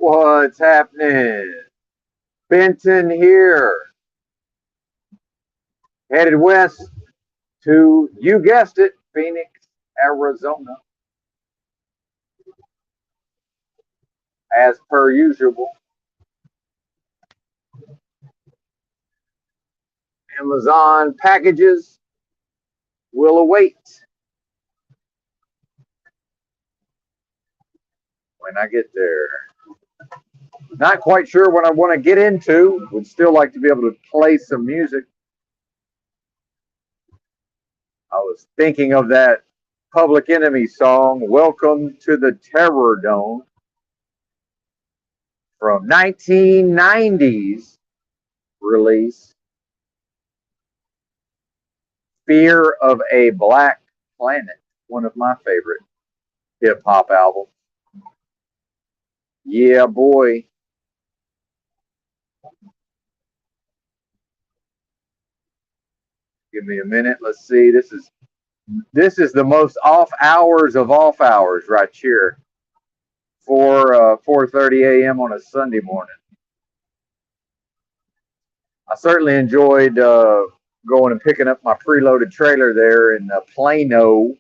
What's happening? Benton here, headed west to, you guessed it, Phoenix, Arizona, as per usual. Amazon packages will await when I get there. Not quite sure what I want to get into. Would still like to be able to play some music. I was thinking of that Public Enemy song, Welcome to the Terrordome, from 1990s release, Fear of a Black Planet, one of my favorite hip hop albums. Yeah, boy. Give me a minute. Let's see. This is the most off hours of off hours right here. 4:30 a.m. on a Sunday morning. I certainly enjoyed going and picking up my preloaded trailer there in Plano,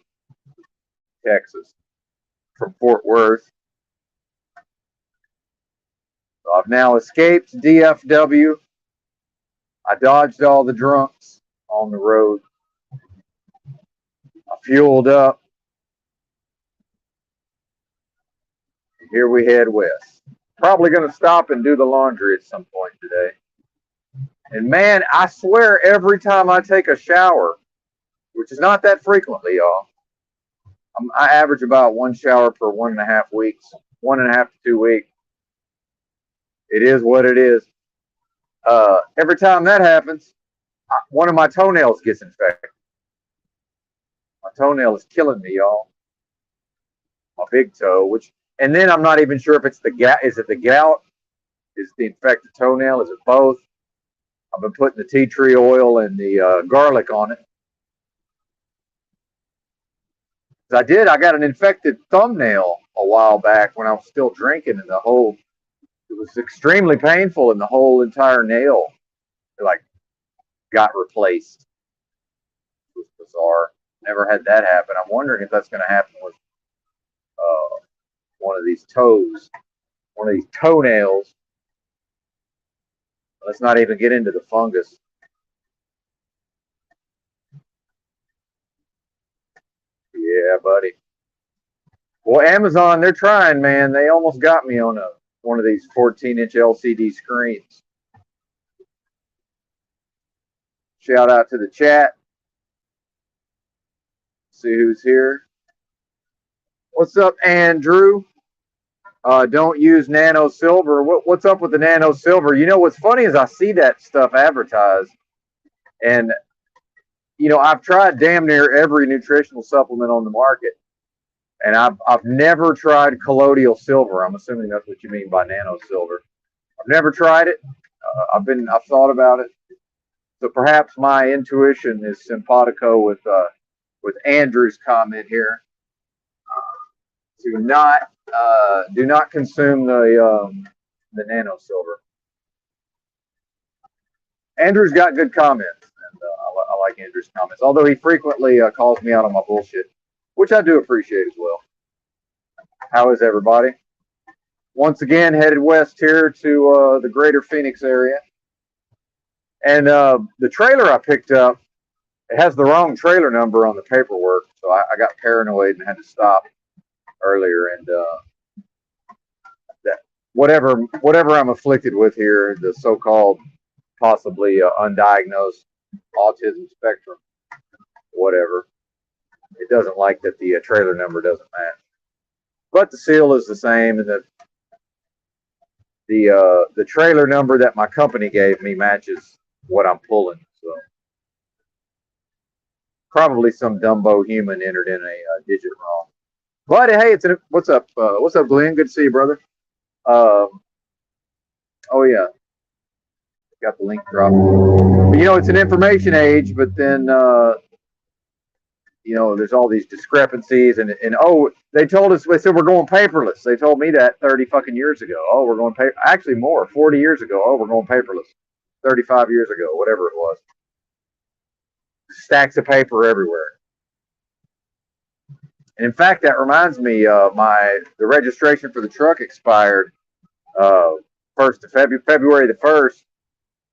Texas, from Fort Worth. So I've now escaped DFW. I dodged all the drunks on the road. I fueled up. Here we head west. Probably going to stop and do the laundry at some point today. And man, I swear every time I take a shower, which is not that frequently, y'all, I average about one shower per 1.5 weeks, 1.5 to 2 weeks. It is what it is. Every time that happens, one of my toenails gets infected. My toenail is killing me, y'all. My big toe, and then I'm not even sure if it's the gout. Is it the gout? Is it the infected toenail? Is it both? I've been putting the tea tree oil and the garlic on it. I got an infected thumbnail a while back when I was still drinking, and it was extremely painful, and the whole entire nail got replaced. It was bizarre. Never had that happen. I'm wondering if that's going to happen with one of these toenails. Let's not even get into the fungus. Yeah, buddy. Well, Amazon, they're trying, man. They almost got me on one of these 14-inch LCD screens. Shout out to the chat. See who's here. What's up, Andrew? Don't use nano silver. What's up with the nano silver? You know, what's funny is I see that stuff advertised, and I've tried damn near every nutritional supplement on the market, and I've never tried colloidal silver. I'm assuming that's what you mean by nano silver. I've never tried it. I've thought about it. So perhaps my intuition is simpatico with Andrew's comment here. Do not consume the nano silver. Andrew's got good comments, and I like Andrew's comments. Although he frequently calls me out on my bullshit, which I do appreciate as well. How is everybody? Once again, headed west here to the greater Phoenix area. And the trailer I picked up, it has the wrong trailer number on the paperwork, so I got paranoid and had to stop earlier. And that whatever I'm afflicted with here, the so-called possibly undiagnosed autism spectrum, whatever, it doesn't like that the trailer number doesn't match. But the seal is the same, and the trailer number that my company gave me matches what I'm pulling. So probably some Dumbo human entered in a digit wrong. But hey, what's up? What's up, Glenn? Good to see you, brother. Oh yeah, got the link dropped. But, it's an information age. But then there's all these discrepancies, and oh, they told us, they said we're going paperless. They told me that 30 fucking years ago. Oh, we're going actually more, 40 years ago. Oh, we're going paperless. 35 years ago, whatever it was. Stacks of paper everywhere. And in fact, that reminds me, the registration for the truck expired first of February the 1st,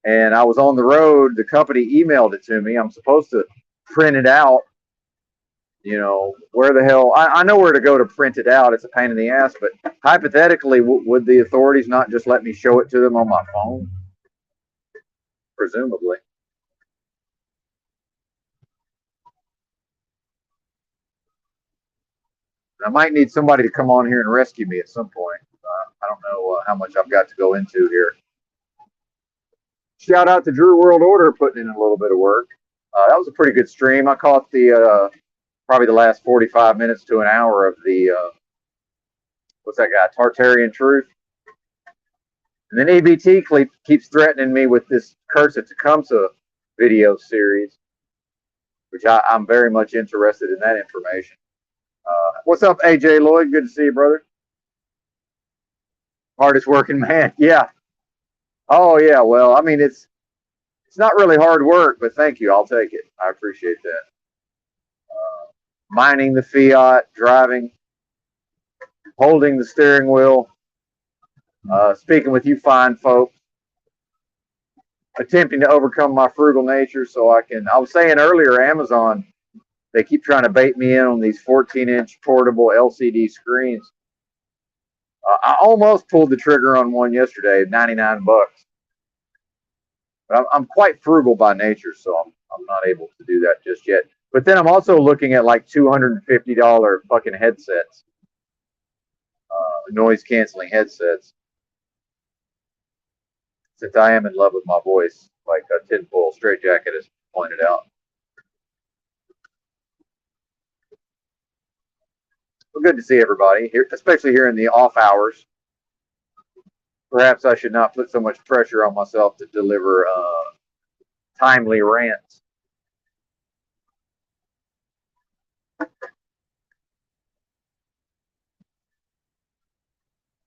and I was on the road. The company emailed it to me. I'm supposed to print it out. Where the hell? I know where to go to print it out. It's a pain in the ass, but hypothetically, would the authorities not just let me show it to them on my phone? Presumably. I might need somebody to come on here and rescue me at some point. I don't know how much I've got to go into here. Shout out to Drew World Order putting in a little bit of work. That was a pretty good stream. I caught probably the last 45 minutes to an hour of the what's that guy, Tartarian Truth. And then ABT keeps threatening me with this Curse at Tecumseh video series, which I'm very much interested in that information. What's up, AJ Lloyd? Good to see you, brother. Hardest working man. Yeah. Oh, yeah. Well, I mean, it's not really hard work, but thank you. I'll take it. I appreciate that. Mining the fiat, driving, holding the steering wheel, speaking with you fine folks, attempting to overcome my frugal nature so I was saying earlier, Amazon, they keep trying to bait me in on these 14-inch portable LCD screens. I almost pulled the trigger on one yesterday, 99 bucks. But I'm quite frugal by nature, so I'm not able to do that just yet. But then I'm also looking at like $250 fucking headsets, noise canceling headsets. Since I am in love with my voice, like a tinfoil straitjacket has pointed out. Well, good to see everybody here, especially here in the off hours. Perhaps I should not put so much pressure on myself to deliver timely rants.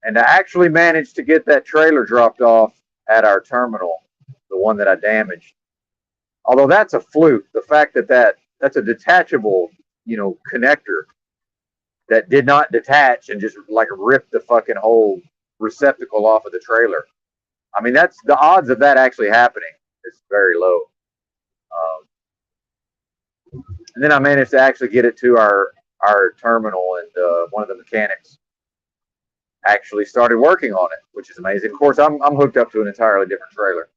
And I actually managed to get that trailer dropped off at our terminal, the one that I damaged. Although that's a fluke. The fact that's a detachable, connector that did not detach and just like ripped the fucking whole receptacle off of the trailer. I mean, that's the odds of that actually happening is very low. And then I managed to actually get it to our terminal, and one of the mechanics actually started working on it, which is amazing. Of course, I'm hooked up to an entirely different trailer.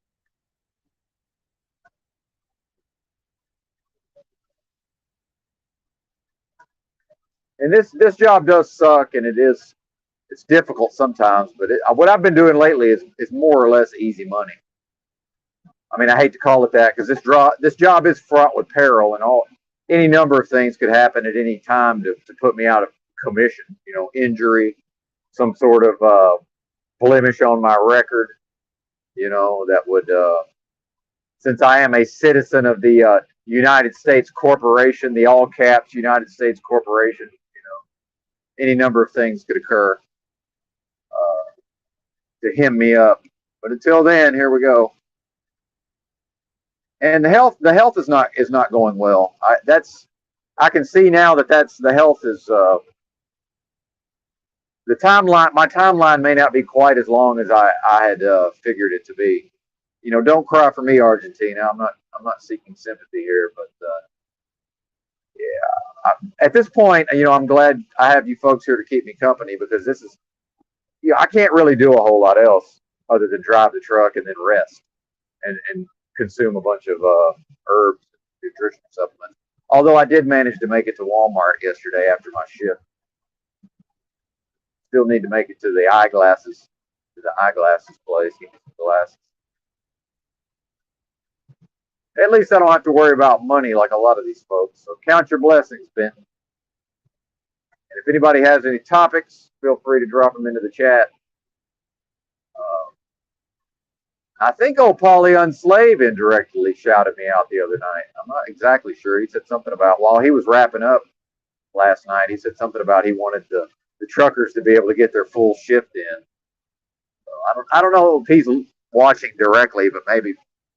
And this job does suck, and it's difficult sometimes. But what I've been doing lately is more or less easy money. I mean, I hate to call it that because this job is fraught with peril, and any number of things could happen at any time to put me out of commission. Injury, some sort of blemish on my record. That would, since I am a citizen of the United States Corporation, the all caps United States Corporation, any number of things could occur to hem me up. But until then, here we go. And the health is not going well. I can see now that's the health is the timeline. My timeline may not be quite as long as I had figured it to be. Don't cry for me, Argentina. I'm not seeking sympathy here, but yeah. At this point, I'm glad I have you folks here to keep me company because this is, I can't really do a whole lot else other than drive the truck and then rest and consume a bunch of herbs and nutrition supplements. Although I did manage to make it to Walmart yesterday after my shift. Still need to make it to the eyeglasses place, get some glasses. At least I don't have to worry about money like a lot of these folks. So count your blessings, Ben. And if anybody has any topics, feel free to drop them into the chat. I think old Paulie Unslave indirectly shouted me out the other night. I'm not exactly sure. He said something about while he was wrapping up last night. He said something about he wanted the truckers to be able to get their full shift in. So I don't know if he's watching directly, but maybe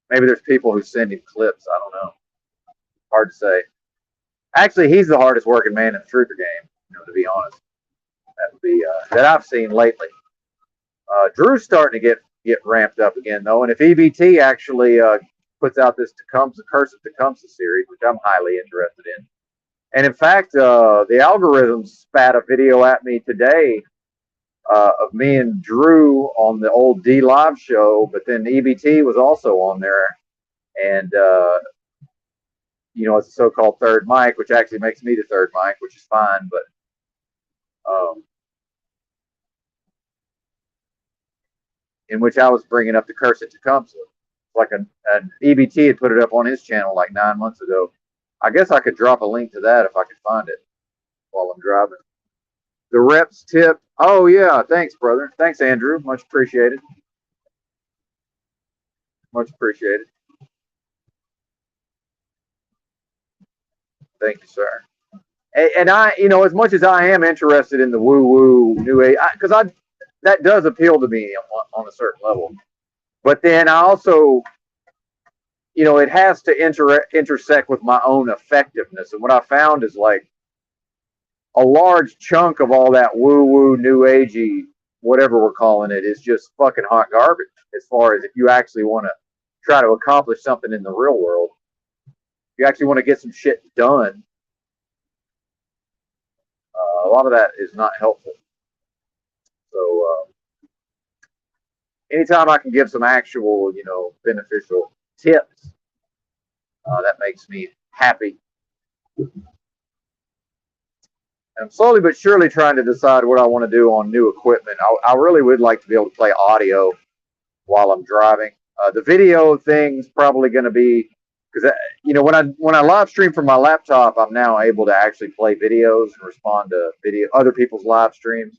there's people who send him clips. I don't know. Hard to say. Actually, he's the hardest working man in the Truther game. To be honest, that would be that I've seen lately. Drew's starting to get ramped up again though, and if EBT actually puts out this Tecumseh Curse of Tecumseh series, which I'm highly interested in, and in fact, the algorithms spat a video at me today of me and Drew on the old D Live show, but then EBT was also on there, and it's a so-called third mic, which actually makes me the third mic, which is fine, but in which I was bringing up the Curse at Tecumseh. Like an EBT had put it up on his channel like 9 months ago. I guess I could drop a link to that if I could find it while I'm driving. The reps tip. Oh, yeah. Thanks, brother. Thanks, Andrew. Much appreciated. Much appreciated. Thank you, sir. And I, as much as I am interested in the woo-woo new age, because that does appeal to me on a certain level. But then I also, it has to intersect with my own effectiveness. And what I found is like a large chunk of all that woo-woo, new agey, whatever we're calling it, is just fucking hot garbage as far as if you actually want to try to accomplish something in the real world. If you actually want to get some shit done, a lot of that is not helpful. So anytime I can give some actual, beneficial tips, that makes me happy. And I'm slowly but surely trying to decide what I want to do on new equipment. I really would like to be able to play audio while I'm driving. The video thing's probably going to be because when I live stream from my laptop, I'm now able to actually play videos and respond to other people's live streams.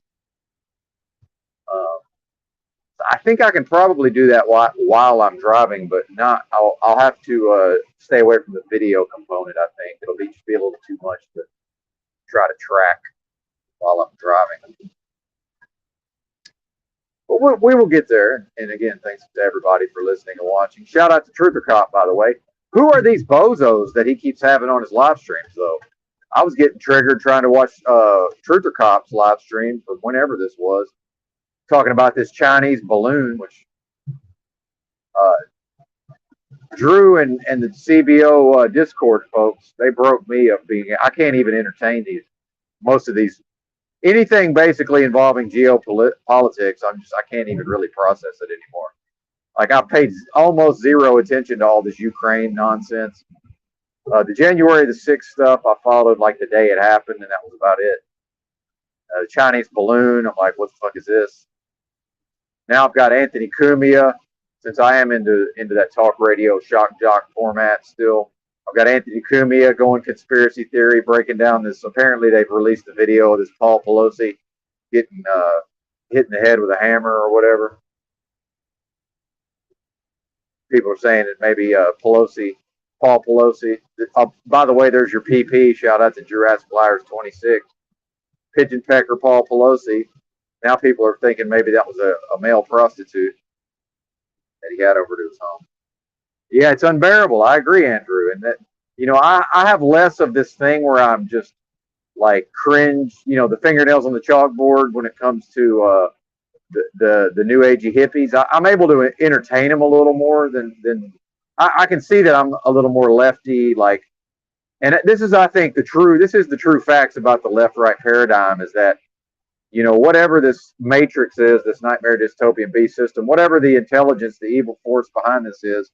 I think I can probably do that while I'm driving, but not. I'll have to stay away from the video component. I think it'll just be a little too much to try to track while I'm driving. But we will get there. And again, thanks to everybody for listening and watching. Shout out to Truther Cop, by the way. Who are these bozos that he keeps having on his live streams, though? I was getting triggered trying to watch Truther Cop's live stream from whenever this was, talking about this Chinese balloon, which Drew and the CBO Discord folks, they broke me of being. I can't even entertain most of these. Anything basically involving geopolitics, I can't even really process it anymore. Like I've paid almost zero attention to all this Ukraine nonsense. The January the 6th stuff I followed like the day it happened, and that was about it. The Chinese balloon, I'm like, what the fuck is this? Now I've got Anthony Cumia, since I am into that talk radio shock jock format still. I've got Anthony Cumia going conspiracy theory, breaking down this. Apparently they've released a video of this Paul Pelosi getting hitting the head with a hammer or whatever. People are saying that maybe Paul Pelosi. By the way, there's your PP. Shout out to Jurassic Liars 26. Pigeon Pecker Paul Pelosi. Now people are thinking maybe that was a male prostitute that he had over to his home. Yeah, it's unbearable. I agree, Andrew. And that, I have less of this thing where I'm just like cringe, the fingernails on the chalkboard when it comes to the new agey hippies. I'm able to entertain them a little more than I can see that I'm a little more lefty, like, and this is, I think, the true facts about the left-right paradigm is that, whatever this matrix is, this nightmare dystopian beast system, whatever the intelligence, the evil force behind this is,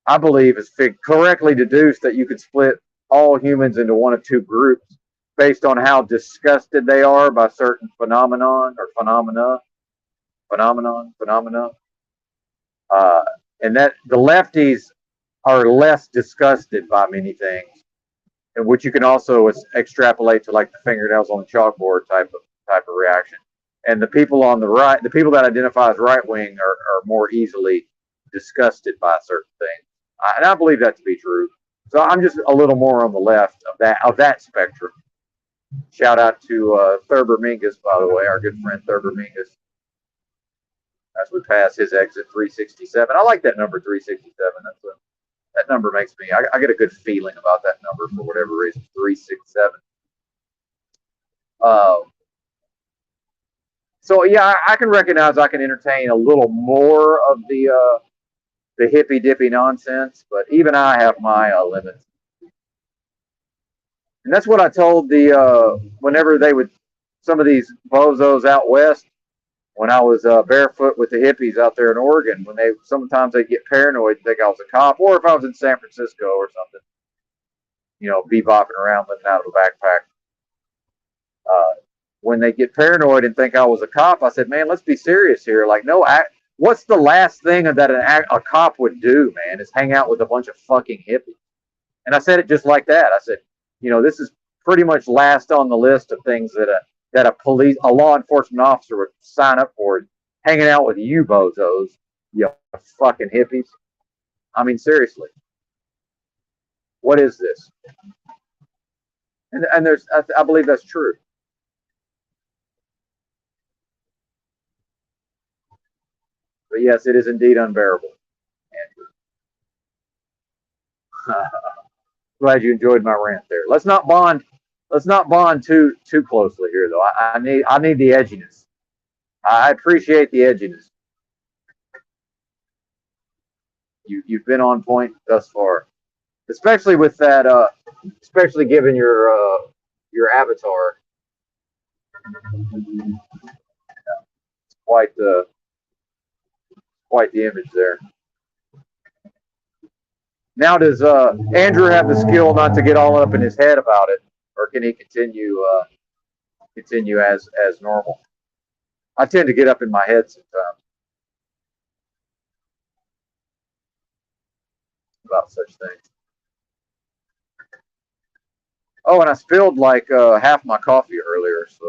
I believe is correctly deduced that you could split all humans into one of two groups based on how disgusted they are by certain phenomena. And that the lefties are less disgusted by many things, and which you can also extrapolate to like the fingernails on the chalkboard type of reaction. And the people on the right, the people that identify as right wing, are more easily disgusted by certain things, and I believe that to be true. So I'm just a little more on the left of that spectrum. Shout out to Thurber Mingus, by the way, our good friend Thurber Mingus, as we pass his exit 367. I like that number 367. That number makes me. I get a good feeling about that number for whatever reason. 367. Uh, so yeah, I can recognize I can entertain a little more of the hippy dippy nonsense, but even I have my limits. And that's what I told the whenever they would some of these bozos out west when I was barefoot with the hippies out there in Oregon. When they sometimes they get paranoid and think I was a cop, or if I was in San Francisco or something, bebopping around living out of a backpack. Uh, when they get paranoid and think I was a cop, I said, man, let's be serious here. Like, no, what's the last thing that a cop would do, man, is hang out with a bunch of fucking hippies. And I said it just like that. I said, this is pretty much last on the list of things that a law enforcement officer would sign up for, hanging out with you bozos, you fucking hippies. I mean, seriously, what is this? And I believe that's true. But yes, it is indeed unbearable, Andrew. Glad you enjoyed my rant there. Let's not bond. Let's not bond too closely here, though. I need the edginess. I appreciate the edginess. You've been on point thus far, especially with that. Especially given your avatar, quite the quite the image there. Now, does Andrew have the skill not to get all up in his head about it, or can he continue as normal? I tend to get up in my head sometimes about such things. Oh, and I spilled like half my coffee earlier, so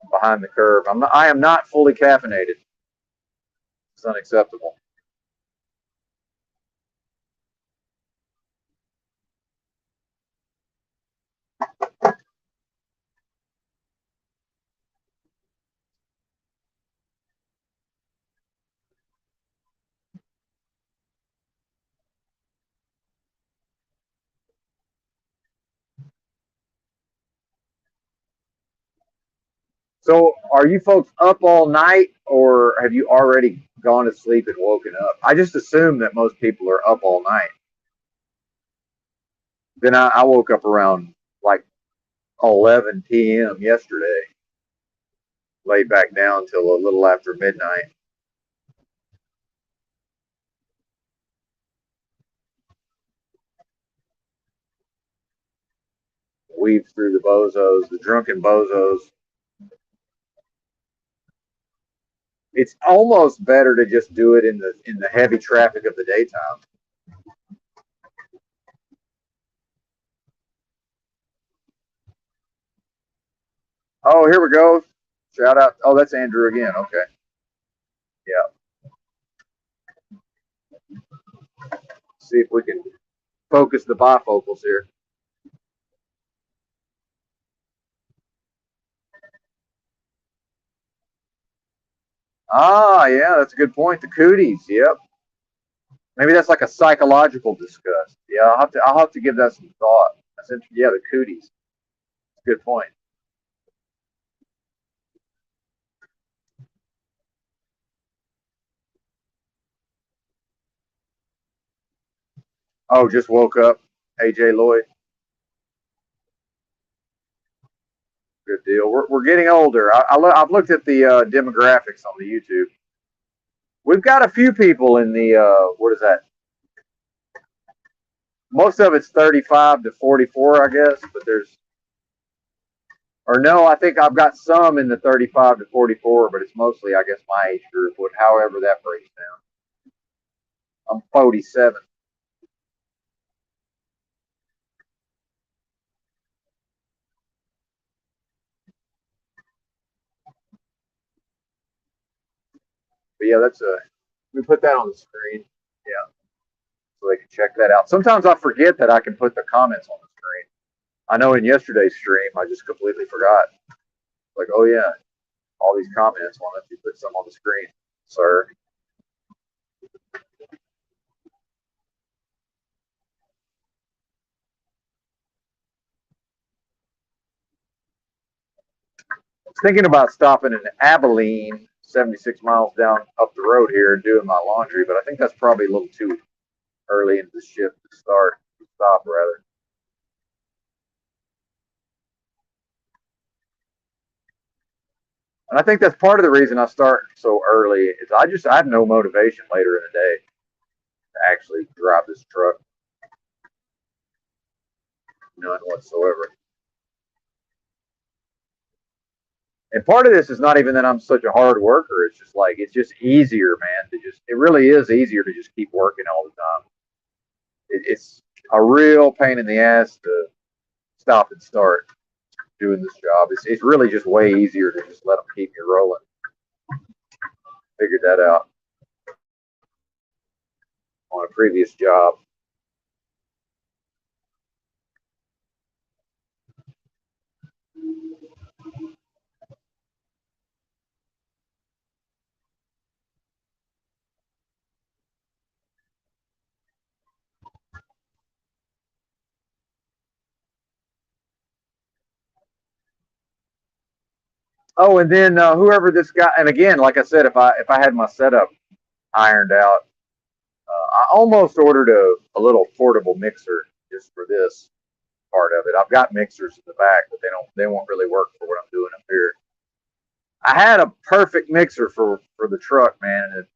I'm behind the curve. I am not fully caffeinated. It's unacceptable. So, are you folks up all night, or have you already gone to sleep and woken up? I just assume that most people are up all night. Then I woke up around like 11 p.m. yesterday, laid back down till a little after midnight. Weaved through the bozos, the drunken bozos. It's almost better to just do it in the heavy traffic of the daytime. Oh, here we go. Shout out. Oh, that's Andrew again. Okay. Yeah. See if we can focus the bifocals here. Ah, yeah, that's a good point. The cooties. Yep. Maybe that's like a psychological disgust. Yeah, I'll have to give that some thought. That's interesting. Yeah, the cooties. Good point. Oh, just woke up. AJ Lloyd. Good deal. We're getting older. I've looked at the demographics on the YouTube. We've got a few people in the what is that? Most of it's 35 to 44, I guess. But or no, I think I've got some in the 35 to 44, but it's mostly, I guess, my age group. However that breaks down. I'm 47. But yeah, that's a We put that on the screen. Yeah, so they can check that out. Sometimes I forget that I can put the comments on the screen. I know in yesterday's stream, I just completely forgot. Like, oh yeah, all these comments. Why don't you put some on the screen, sir? I was thinking about stopping in Abilene, 76 miles down up the road here, and doing my laundry, but I think that's probably a little too early into the shift to stop rather. And I think that's part of the reason I start so early is I have no motivation later in the day to actually drive this truck, none whatsoever. And part of this is not even that I'm such a hard worker. It's just like it's just easier, man. It really is easier to just keep working all the time. It's a real pain in the ass to stop and start doing this job. It's really just way easier to just let them keep you rolling. Figured that out on a previous job. Oh, and then whoever this guy, and again, like I said, if I had my setup ironed out, I almost ordered a little portable mixer just for this part of it. I've got mixers in the back, but they won't really work for what I'm doing up here. I had a perfect mixer for the truck, man, and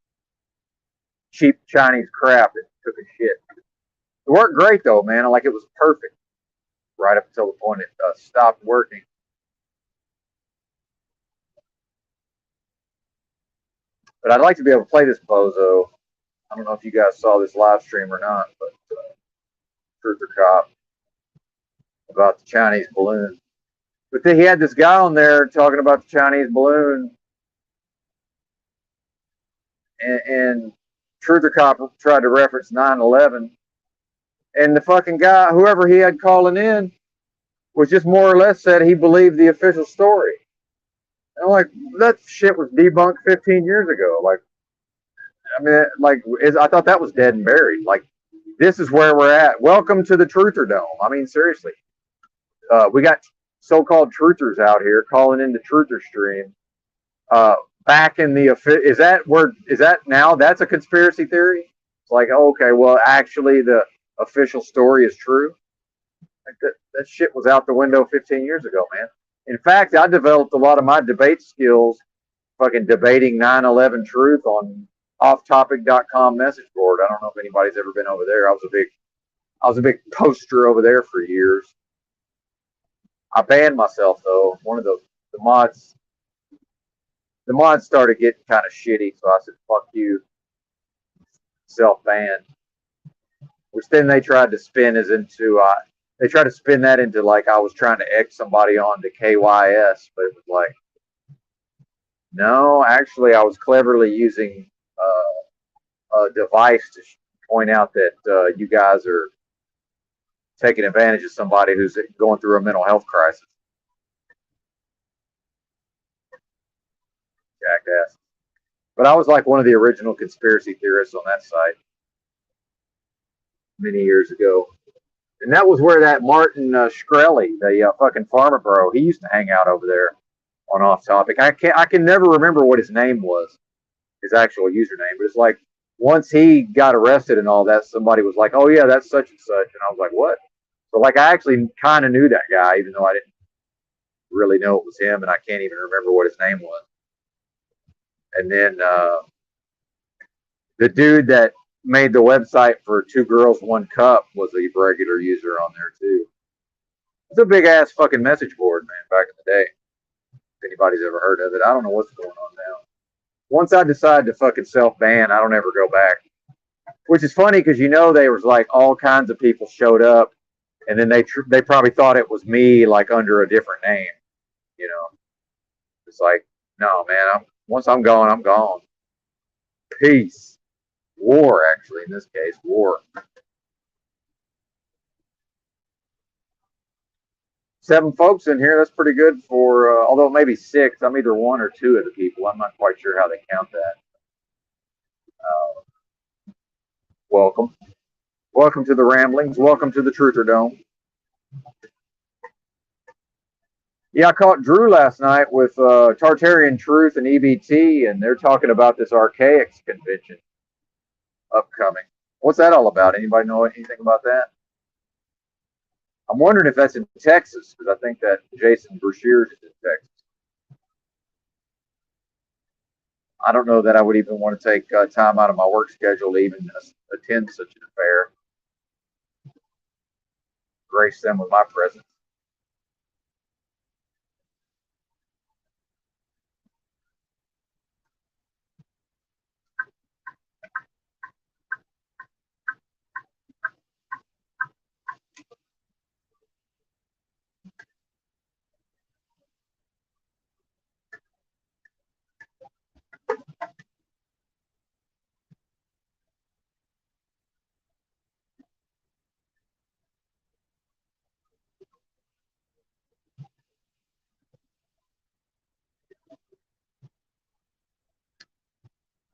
cheap Chinese crap. It took a shit. It worked great though, man. Like it was perfect right up until the point it stopped working. But I'd like to be able to play this bozo. I don't know if you guys saw this live stream or not, but Truth or Cop about the Chinese balloon. But then he had this guy on there talking about the Chinese balloon, and Truth or Cop tried to reference 9/11, and the fucking guy, whoever he had calling in, was just more or less said he believed the official story. And I'm like, that shit was debunked 15 years ago. Like, I mean, I thought that was dead and buried. Like, this is where we're at. Welcome to the Trutherdome. I mean, seriously, we got so-called truthers out here calling into Truther stream. Back in the is that now? That's a conspiracy theory. It's like, oh, okay, well, actually, the official story is true. Like that shit was out the window 15 years ago, man. In fact, I developed a lot of my debate skills fucking debating 9/11 truth on offtopic.com message board. I don't know if anybody's ever been over there. I was a big poster over there for years. I banned myself though. One of the mods started getting kind of shitty, so I said, fuck you, self-banned. Which then they tried to spin as into they tried to spin that into like I was trying to X somebody on to KYS, but it was like, no, actually I was cleverly using a device to point out that you guys are taking advantage of somebody who's going through a mental health crisis. Jackass. But I was like one of the original conspiracy theorists on that site many years ago. And that was where that Martin Shkreli, the fucking farmer bro, he used to hang out over there on Off Topic. I can never remember what his name was, his actual username. But it's like once he got arrested and all that, somebody was like, "Oh yeah, that's such and such," and I was like, "What?" So like I actually kind of knew that guy, even though I didn't really know it was him, and I can't even remember what his name was. And then the dude that made the website for Two Girls One Cup was a regular user on there too. It's a big ass fucking message board, man, back in the day. If anybody's ever heard of it, I don't know what's going on now. Once I decide to fucking self-ban, I don't ever go back. Which is funny because there was like all kinds of people showed up, and then they probably thought it was me like under a different name. You know, it's like, no, man. Once I'm gone, I'm gone. Peace. War, actually, in this case, war. 7 folks in here. That's pretty good for, although it may be 6. I'm either 1 or 2 of the people. I'm not quite sure how they count that. Welcome. Welcome to the Ramblings. Welcome to the Trutherdome. Yeah, I caught Drew last night with Tartarian Truth and EBT, and they're talking about this Archaics convention upcoming. What's that all about? Anybody know anything about that? I'm wondering if that's in Texas, because I think that Jason Brashears is in Texas. I don't know that I would even want to take time out of my work schedule to even attend such an affair. Grace them with my presence.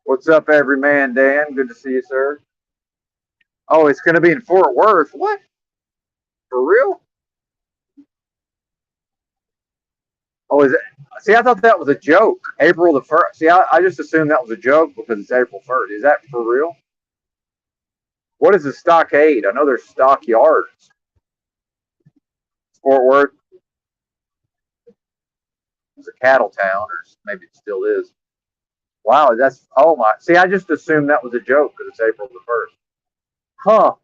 What's up, every man, Dan? Good to see you, sir. Oh, it's going to be in Fort Worth. What? For real? Oh, is it? See, I thought that was a joke. April the 1st. See, I just assumed that was a joke because it's April 1st. Is that for real? What is a stockade? I know there's stockyards. Fort Worth is a cattle town, or maybe it still is. Wow, that's, oh my. See, I just assumed that was a joke because it's April the 1st. Huh.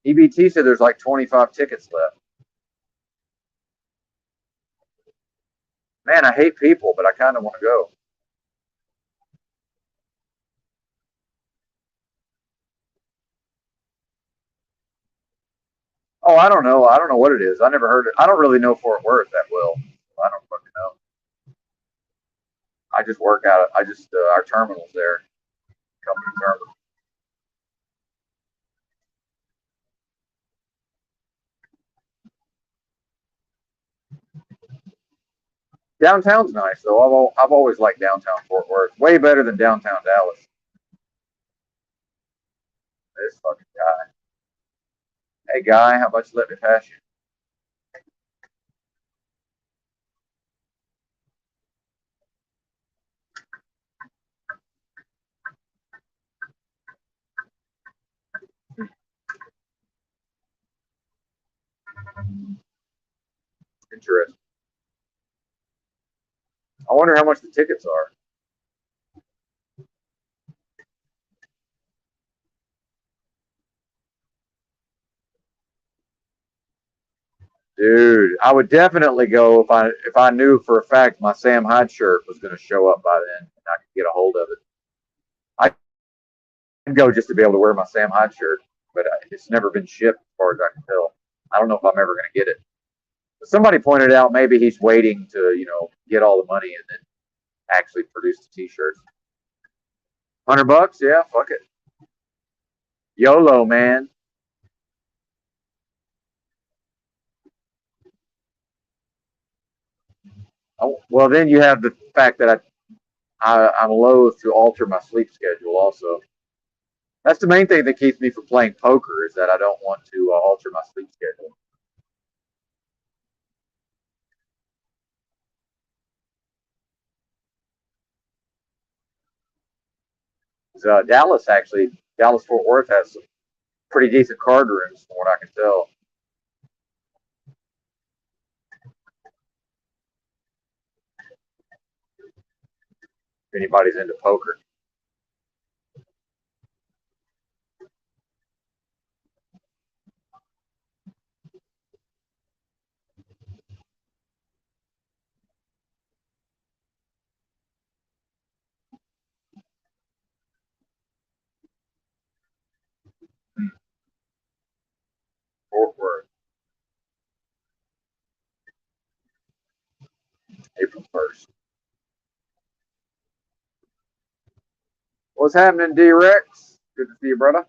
EBT said there's like 25 tickets left. Man, I hate people, but I kind of want to go. Oh, I don't know. I don't know what it is. I never heard it. I don't really know Fort Worth that well. I don't fucking know. I just work out. I just our terminals there, company terminal. Downtown's nice though. I've always liked downtown Fort Worth. Way better than downtown Dallas. This fucking guy. Hey guy, how about you let me pass you? Interesting. I wonder how much the tickets are. Dude, I would definitely go if I knew for a fact my Sam Hyde shirt was going to show up by then and I could get a hold of it. I'd go just to be able to wear my Sam Hyde shirt, but it's never been shipped as far as I can tell. I don't know if I'm ever going to get it. But somebody pointed out maybe he's waiting to get all the money and then actually produce the T-shirts. $100, yeah, fuck it. YOLO, man. Oh, well, then you have the fact that I'm loath to alter my sleep schedule. Also, that's the main thing that keeps me from playing poker is that I don't want to alter my sleep schedule. Dallas Fort Worth has some pretty decent card rooms, from what I can tell. If anybody's into poker, Fort Worth, April 1st. What's happening, D-Rex? Good to see you, brother.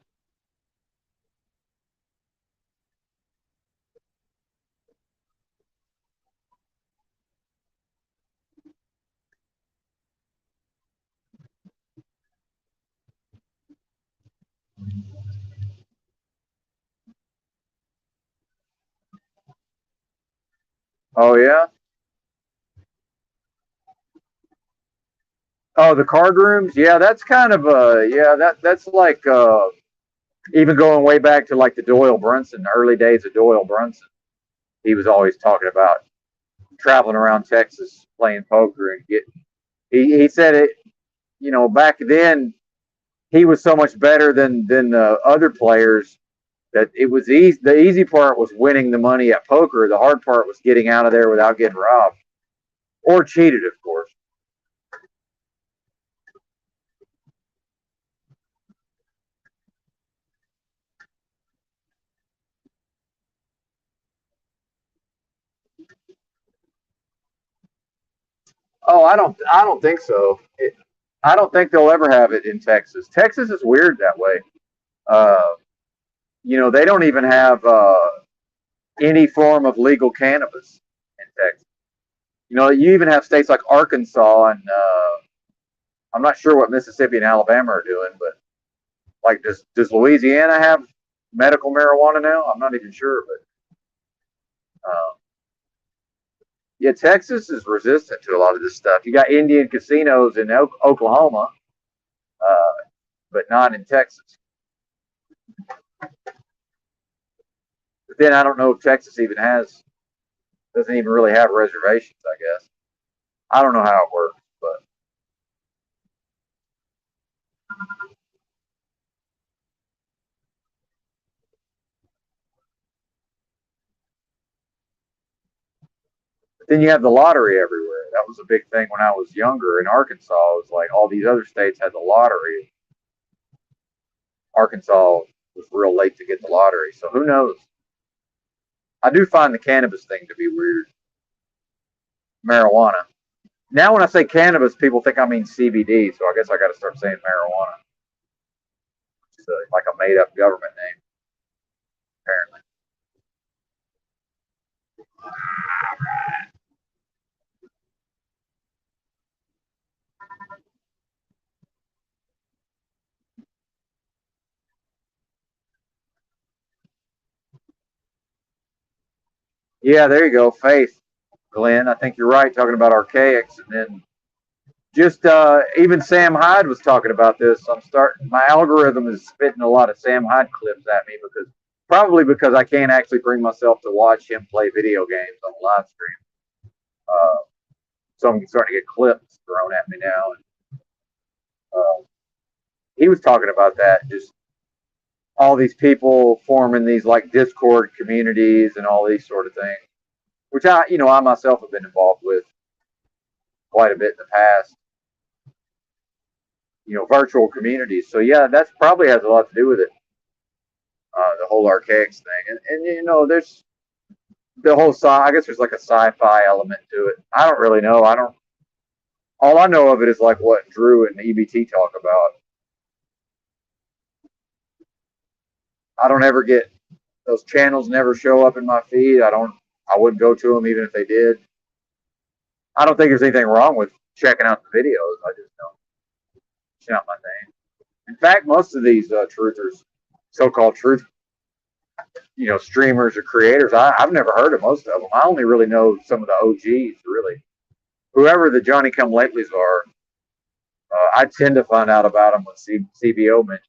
Oh yeah. Oh, the card rooms. Yeah, that's kind of yeah, that's like even going way back to like the Doyle Brunson, the early days of Doyle Brunson. He was always talking about traveling around Texas playing poker and get. He said it. You know, back then he was so much better than the other players that it was easy. The easy part was winning the money at poker. The hard part was getting out of there without getting robbed or cheated, of course. Oh, I don't think so. I don't think they'll ever have it in Texas. Texas is weird that way. Uh, you know, they don't even have any form of legal cannabis in Texas. You know, you even have states like Arkansas and I'm not sure what Mississippi and Alabama are doing, but like, does Louisiana have medical marijuana now? I'm not even sure, but yeah, Texas is resistant to a lot of this stuff. You got Indian casinos in Oklahoma, uh, but not in Texas. But then I don't know if Texas even has doesn't even really have reservations. I guess I don't know how it works, but then you have the lottery everywhere. That was a big thing when I was younger in Arkansas. It was like all these other states had the lottery. Arkansas was real late to get the lottery, so who knows? I do find the cannabis thing to be weird. Marijuana. Now, when I say cannabis, people think I mean CBD, so I guess I got to start saying marijuana. It's like a made up government name, apparently. Yeah, there you go. Faith, Glenn. I think you're right talking about archaics. And then just even Sam Hyde was talking about this. I'm starting, my algorithm is spitting a lot of Sam Hyde clips at me because probably because I can't actually bring myself to watch him play video games on live stream. Uh, so I'm starting to get clips thrown at me now. And he was talking about that, just all these people forming these like Discord communities and all these sort of things, which I myself have been involved with quite a bit in the past. Virtual communities. So yeah, that's probably has a lot to do with it. The whole archaics thing, and there's the whole I guess there's like a sci-fi element to it. I don't really know. I don't. All I know of it is like what Drew and EBT talk about. I don't ever get those channels. Never show up in my feed. I don't. I wouldn't go to them even if they did. I don't think there's anything wrong with checking out the videos. I just don't. It's not my thing. In fact, most of these truthers, so-called truth, streamers or creators, I've never heard of most of them. I only really know some of the OGs, really. Whoever the Johnny Come Latelys are, I tend to find out about them when CBO mentions.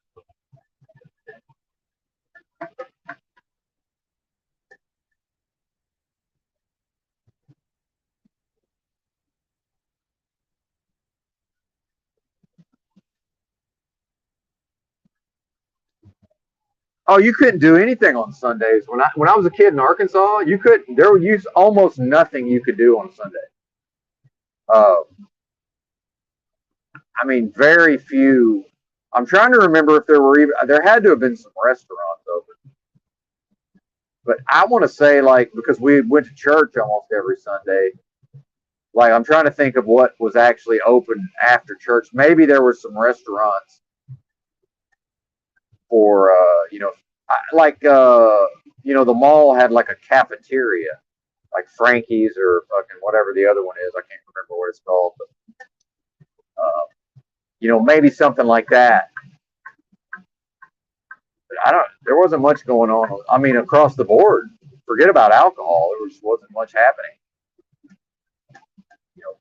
Oh, you couldn't do anything on Sundays. When I was a kid in Arkansas, you couldn't. There was almost nothing you could do on Sunday. Uh, I mean, very few. I'm trying to remember if there were even. There had to have been some restaurants open, but I want to say like because we went to church almost every Sunday. Like I'm trying to think of what was actually open after church. Maybe there were some restaurants, for like the mall had like a cafeteria, like Frankie's or fucking whatever the other one is. I can't remember what it's called, but maybe something like that. But I don't. There wasn't much going on. I mean, across the board. Forget about alcohol. There wasn't much happening.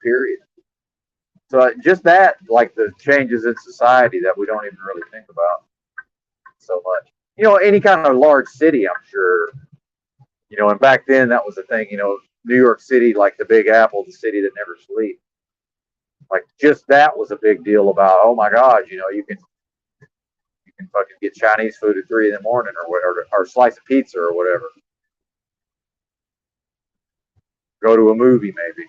Period. So just that, like the changes in society that we don't even really think about so much. Any kind of large city, I'm sure. And back then that was the thing. New York City, like the Big Apple, the city that never sleeps. Like just that was a big deal about. Oh my God, you can fucking get Chinese food at 3 in the morning or whatever, or a slice of pizza or whatever. Go to a movie maybe.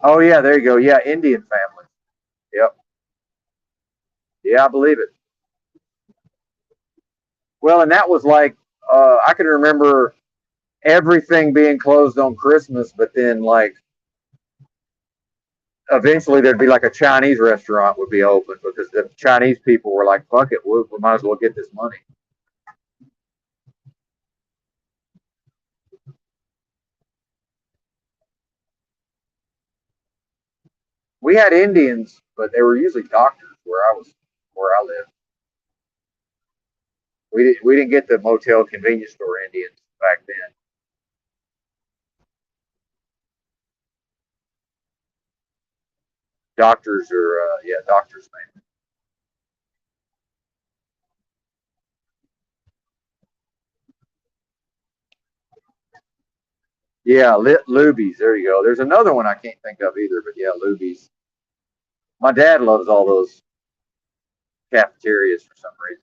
Oh yeah, there you go. Yeah, Indian family. Yep. Yeah, I believe it. Well, and that was like I can remember everything being closed on Christmas, but then like eventually there'd be like a Chinese restaurant would be open because the Chinese people were like, "Fuck it, we might as well get this money." We had Indians, but they were usually doctors where I lived. We didn't get the motel convenience store Indians back then. Doctors are yeah, doctors man. Yeah, Lubies. There you go. There's another one I can't think of either, but yeah, Lubies. My dad loves all those cafeterias for some reason.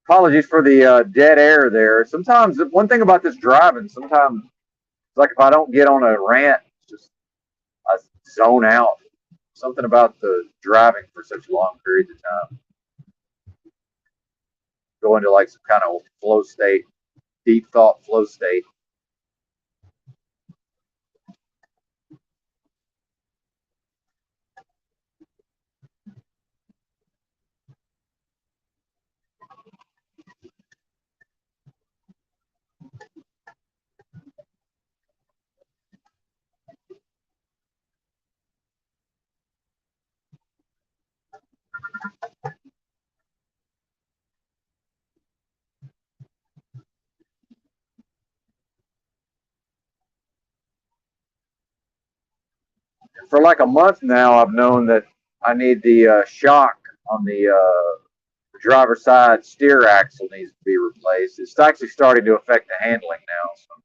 Apologies for the dead air there. Sometimes one thing about this driving, sometimes it's like if I don't get on a rant, it's just I zone out. Something about the driving for such long periods of time, go into like some kind of flow state, deep thought flow state. For like a month now, I've known that I need the shock on the driver's side steer axle needs to be replaced. It's actually starting to affect the handling now. So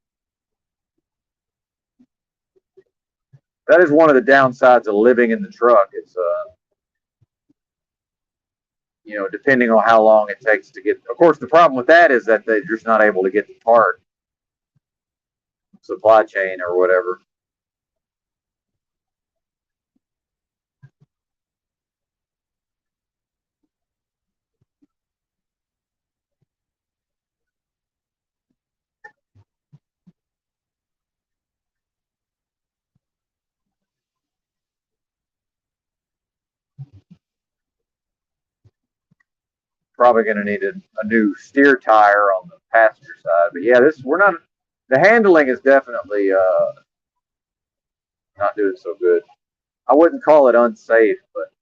that is one of the downsides of living in the truck. It's depending on how long it takes to get. Of course, the problem with that is that they're just not able to get the part supply chain or whatever. Probably going to need a new steer tire on the passenger side. But yeah, this we're not. The handling is definitely not doing so good. I wouldn't call it unsafe, but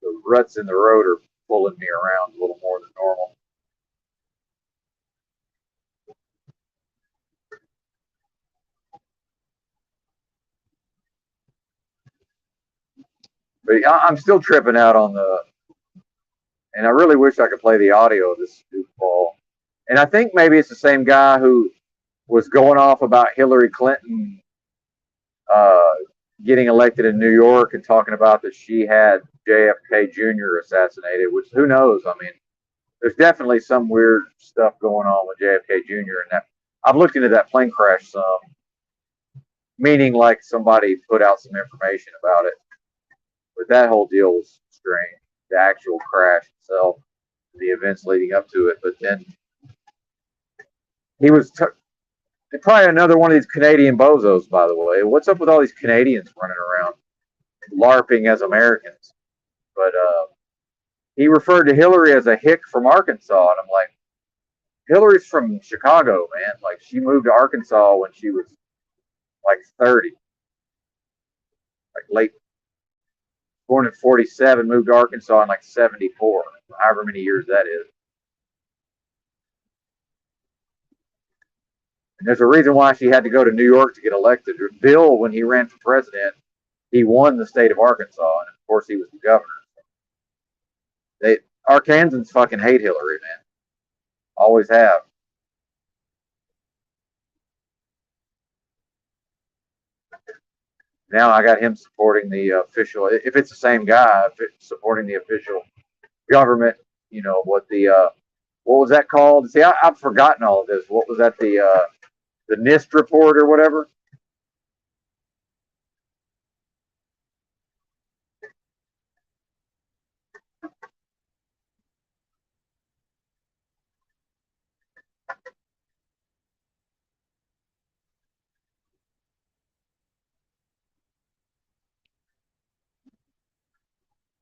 the ruts in the road are pulling me around a little more than normal. But I'm still tripping out on and I really wish I could play the audio of this goofball. And I think maybe it's the same guy who was going off about Hillary Clinton uh, getting elected in New York and talking about that she had JFK Jr. assassinated, which who knows? I mean, there's definitely some weird stuff going on with JFK Jr. and that. I've looked into that plane crash some, meaning like somebody put out some information about it. But that whole deal was strange. The actual crash itself, the events leading up to it. But then he was probably another one of these Canadian bozos, by the way. What's up with all these Canadians running around LARPing as Americans? But he referred to Hillary as a hick from Arkansas. And I'm like, Hillary's from Chicago, man. Like, she moved to Arkansas when she was like 30. Like, late, born in 47, moved to Arkansas in like 74, however many years that is. And there's a reason why she had to go to New York to get elected. Bill, when he ran for president, he won the state of Arkansas, and of course he was the governor. Arkansans fucking hate Hillary, man. Always have. Now I got him supporting the official. If it's the same guy, if it's supporting the official government, you know what was that called? See, I've forgotten all of this. What was that? The NIST report or whatever.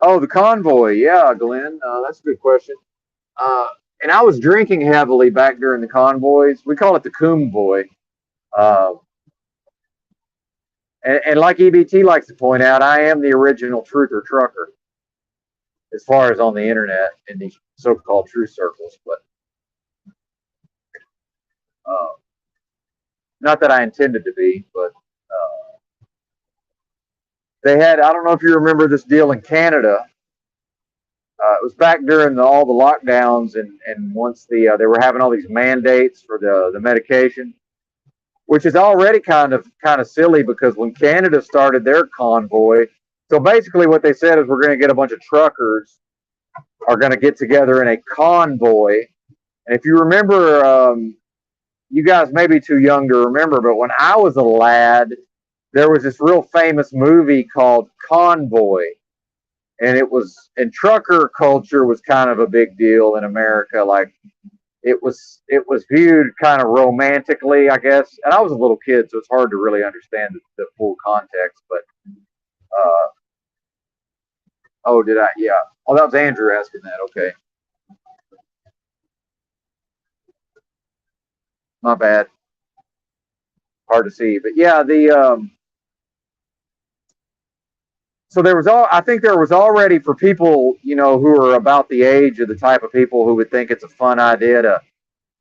Oh, the convoy. Yeah, Glenn. That's a good question. Uh, and I was drinking heavily back during the convoys. We call it the convoy. Uh, and like EBT likes to point out, I am the original truther trucker as far as on the internet in these so-called truth circles. But uh, not that I intended to be, but they had, I don't know if you remember this deal in Canada. It was back during all the lockdowns, and once they were having all these mandates for the medication, which is already kind of silly because when Canada started their convoy, so basically what they said is we're going to get a bunch of truckers are going to get together in a convoy. And if you remember, you guys may be too young to remember, but when I was a lad, there was this real famous movie called Convoy. And trucker culture was kind of a big deal in America. Like it was viewed kind of romantically, I guess. And I was a little kid, so it's hard to really understand the full context. But oh, did I? Yeah. Oh, that was Andrew asking that. Okay, my bad. Hard to see, but yeah, so I think there was already for people, you know, who are about the age of the type of people who would think it's a fun idea to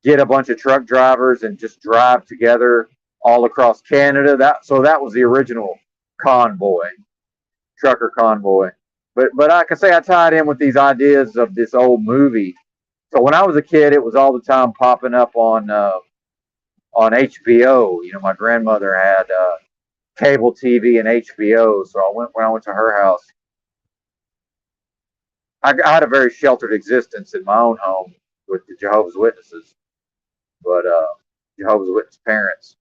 get a bunch of truck drivers and just drive together all across Canada. That was the original convoy, trucker convoy. But I can say I tied in with these ideas of this old movie. So when I was a kid, it was all the time popping up on HBO. You know, my grandmother had cable TV and HBO. So when I went to her house, I had a very sheltered existence in my own home with the Jehovah's Witnesses, but Jehovah's Witness parents.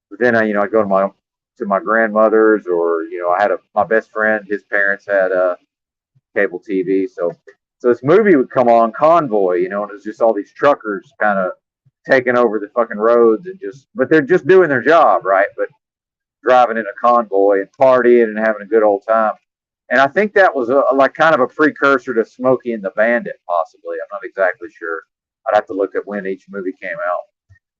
But then I go to my grandmother's, or I had my best friend. His parents had cable TV, so this movie would come on, Convoy, and it was just all these truckers kind of taking over the fucking roads but they're just doing their job, right? But driving in a convoy and partying and having a good old time. And I think that was like kind of a precursor to Smokey and the Bandit, possibly. I'm not exactly sure. I'd have to look at when each movie came out.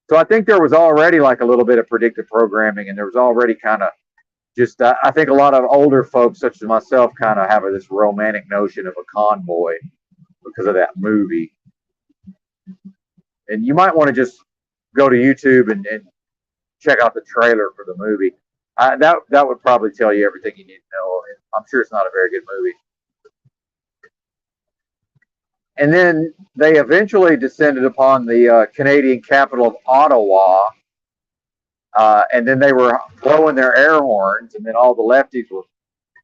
So I think there was already like a little bit of predictive programming, and there was already kind of just, I think a lot of older folks, such as myself, kind of have this romantic notion of a convoy because of that movie. And you might want to just go to YouTube and check out the trailer for the movie. That would probably tell you everything you need to know. I'm sure it's not a very good movie. And then they eventually descended upon the Canadian capital of Ottawa, and then they were blowing their air horns, and then all the lefties were,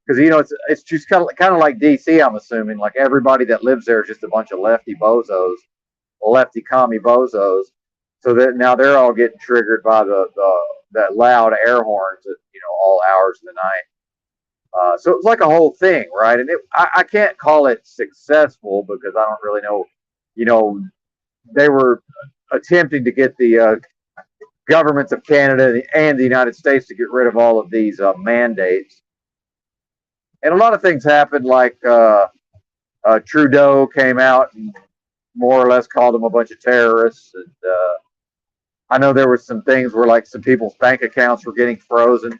because it's just kind of like DC. I'm assuming like everybody that lives there is just a bunch of lefty bozos, lefty commie bozos. So that now they're all getting triggered by the that loud air horns at all hours of the night. So it was like a whole thing, right? And I can't call it successful because I don't really know. You know, they were attempting to get the governments of Canada and the United States to get rid of all of these mandates. And a lot of things happened, like Trudeau came out and more or less called them a bunch of terrorists. And I know there were some things where like some people's bank accounts were getting frozen.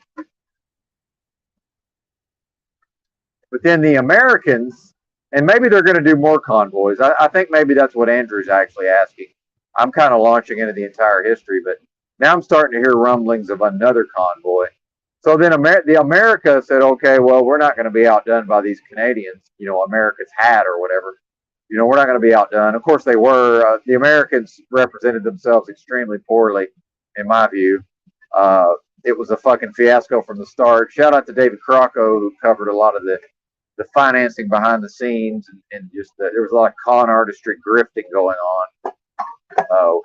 But then the Americans, and maybe they're going to do more convoys. I think maybe that's what Andrew's actually asking. I'm kind of launching into the entire history, but now I'm starting to hear rumblings of another convoy. So then the America said, okay, well, we're not going to be outdone by these Canadians, America's hat or whatever. We're not going to be outdone. Of course they were. The Americans represented themselves extremely poorly, in my view. It was a fucking fiasco from the start. Shout out to David Crocco, who covered a lot of the financing behind the scenes, and just there was a lot of con artistry grifting going on,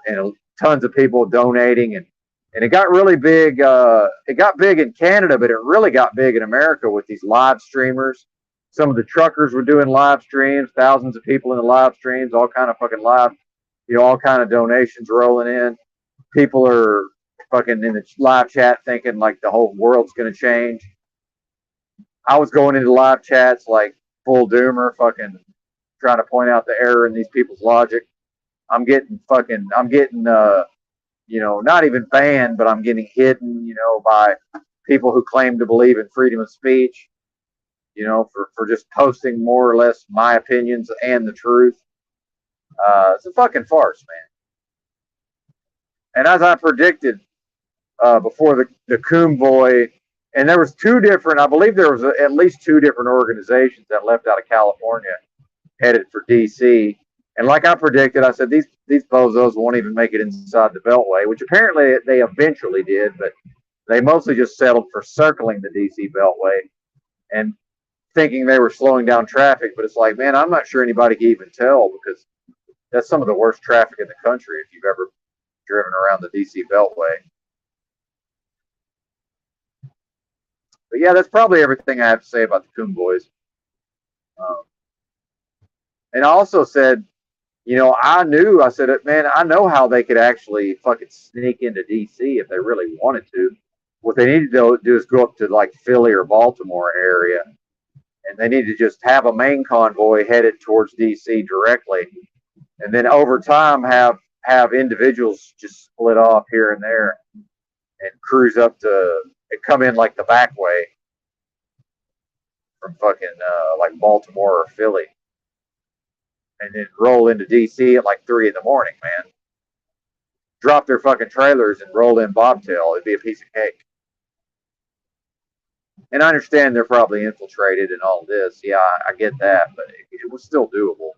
and tons of people donating, and it got really big. It got big in Canada, but it really got big in America with these live streamers. Some of the truckers were doing live streams, thousands of people in the live streams, all kind of fucking live, all kind of donations rolling in. People are fucking in the live chat thinking like the whole world's going to change. I was going into live chats like full doomer, fucking trying to point out the error in these people's logic. I'm getting not even banned, but I'm getting hidden, by people who claim to believe in freedom of speech, for just posting more or less my opinions and the truth. It's a fucking farce, man. And as I predicted before the convoy, and there was I believe there was at least two different organizations that left out of California headed for DC. And like I predicted, I said these bozos won't even make it inside the Beltway, which apparently they eventually did, but they mostly just settled for circling the DC Beltway and thinking they were slowing down traffic. But it's like, man, I'm not sure anybody can even tell, because that's some of the worst traffic in the country if you've ever driven around the DC Beltway. But yeah, that's probably everything I have to say about the Coon Boys. And I also said, I said, man, I know how they could actually fucking sneak into DC if they really wanted to. What they need to do is go up to like Philly or Baltimore area, and they need to just have a main convoy headed towards DC directly, and then over time have individuals just split off here and there and cruise up to and come in like the back way from fucking like Baltimore or Philly, and then roll into DC at like 3 a.m, man. Drop their fucking trailers and roll in bobtail. It'd be a piece of cake. And I understand they're probably infiltrated and all this. Yeah, I get that, but it was still doable.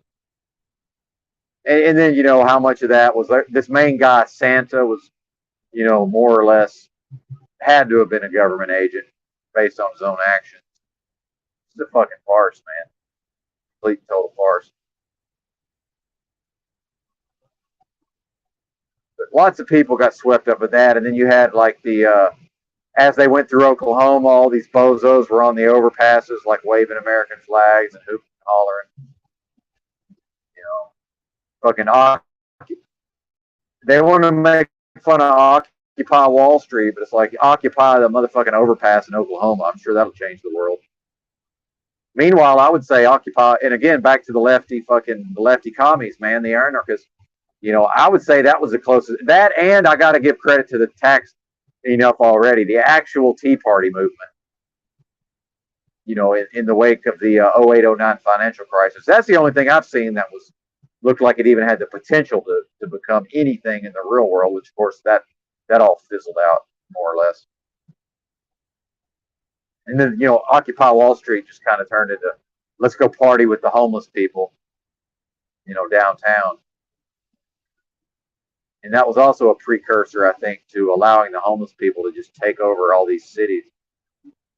And then, how much of that was this main guy, Santa, was, more or less had to have been a government agent based on his own actions. It's a fucking farce, man. Complete and total farce. But lots of people got swept up with that. And then you had like as they went through Oklahoma, all these bozos were on the overpasses, like waving American flags and hooping and hollering. Fucking they want to make fun of Occupy Wall Street, but it's like occupy the motherfucking overpass in Oklahoma. I'm sure that'll change the world. Meanwhile, I would say occupy, and again, back to the lefty commies, man, the anarchists. I would say that was the closest. That, and I got to give credit to the tax enough already. The actual Tea Party movement. In the wake of the 08-09 financial crisis, that's the only thing I've seen that looked like it even had the potential to become anything in the real world, which of course that all fizzled out more or less. And then, Occupy Wall Street just kind of turned into, let's go party with the homeless people, downtown. And that was also a precursor, I think, to allowing the homeless people to just take over all these cities,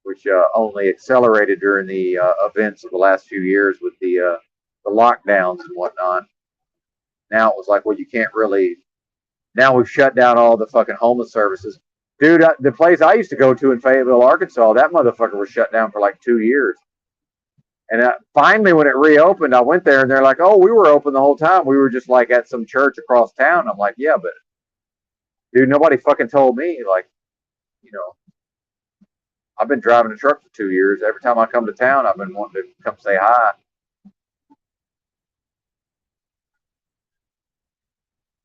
which only accelerated during the events of the last few years with the lockdowns and whatnot. Now it was like, well, you can't really. Now we've shut down all the fucking homeless services. Dude, the place I used to go to in Fayetteville, Arkansas, that motherfucker was shut down for like 2 years. And finally, when it reopened, I went there and they're like, oh, we were open the whole time. We were just like at some church across town. I'm like, yeah, but dude, nobody fucking told me. Like, you know, I've been driving a truck for 2 years. Every time I come to town, I've been wanting to come say hi.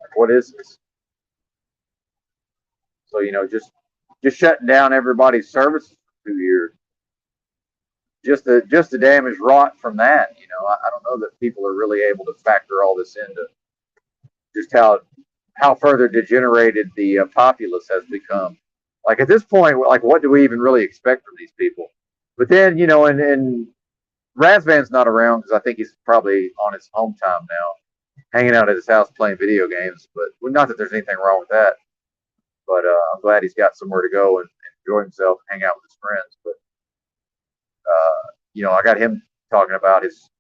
Like, what is this? So, just shutting down everybody's services for 2 years. Just the damage wrought from that. I don't know that people are really able to factor all this into just how further degenerated the populace has become. Like at this point, like what do we even really expect from these people? But then, and Razvan's not around because I think he's probably on his home time now, hanging out at his house playing video games. But not that there's anything wrong with that. But I'm glad he's got somewhere to go and enjoy himself, hang out with his friends. But I got him talking about his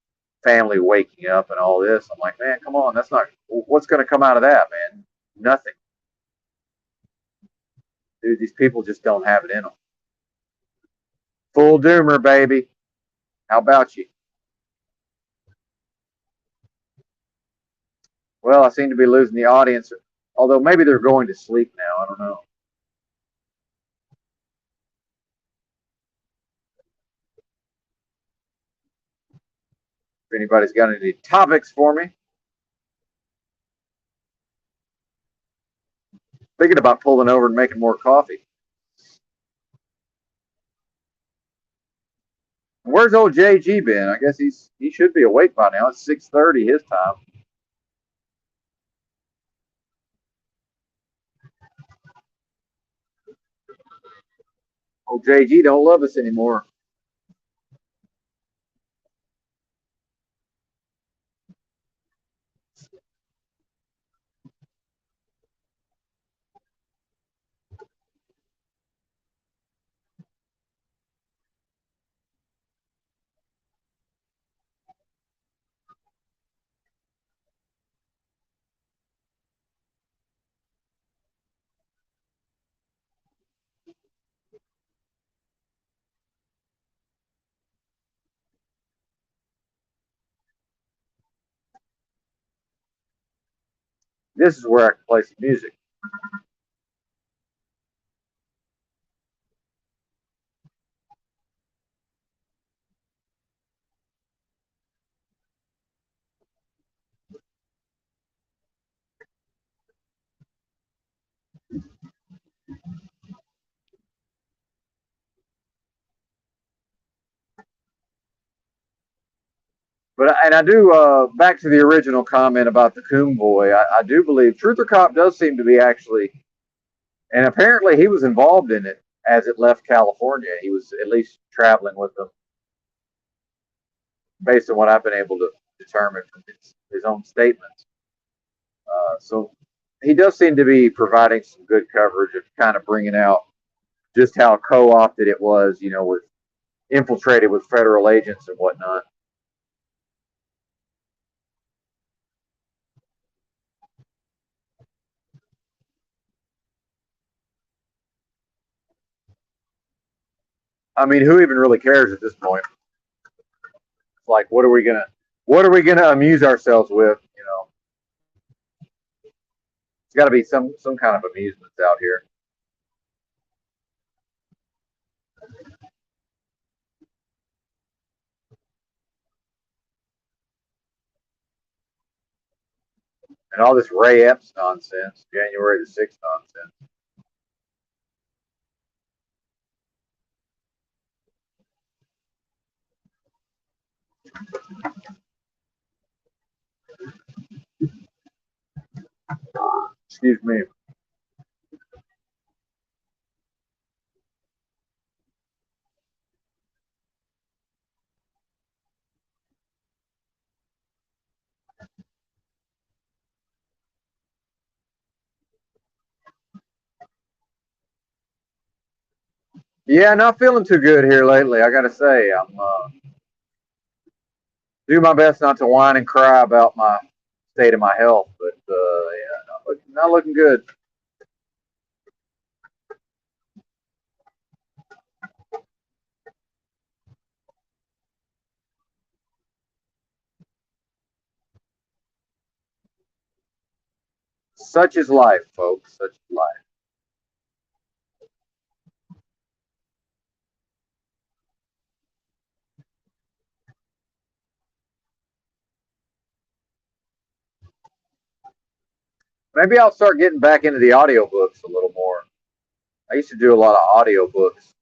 family waking up and all this. I'm like, man, come on, that's not what's going to come out of that, man. Nothing, dude. These people just don't have it in them. Full doomer, baby. How about you? Well, I seem to be losing the audience, although maybe they're going to sleep now. I don't know. If anybody's got any topics for me, thinking about pulling over and making more coffee. Where's old JG been? I guess he should be awake by now. It's 6:30 his time. Old JG don't love us anymore. This is where I can play some music. But and I do back to the original comment about the Coon Boy. I do believe Truther Cop does seem to be actually, and apparently he was involved in it as it left California. He was at least traveling with them, based on what I've been able to determine from his own statements. So he does seem to be providing some good coverage of kind of bringing out just how co-opted it was, with infiltrated with federal agents and whatnot. I mean, who even really cares at this point? Like, what are we gonna amuse ourselves with? It's got to be some kind of amusements out here. And all this Ray Epps nonsense, January the 6th nonsense. Excuse me. Yeah, not feeling too good here lately. I gotta say, I'm do my best not to whine and cry about my state of my health, but yeah, not looking good. Such is life, folks. Such is life. Maybe I'll start getting back into the audiobooks a little more. I used to do a lot of audiobooks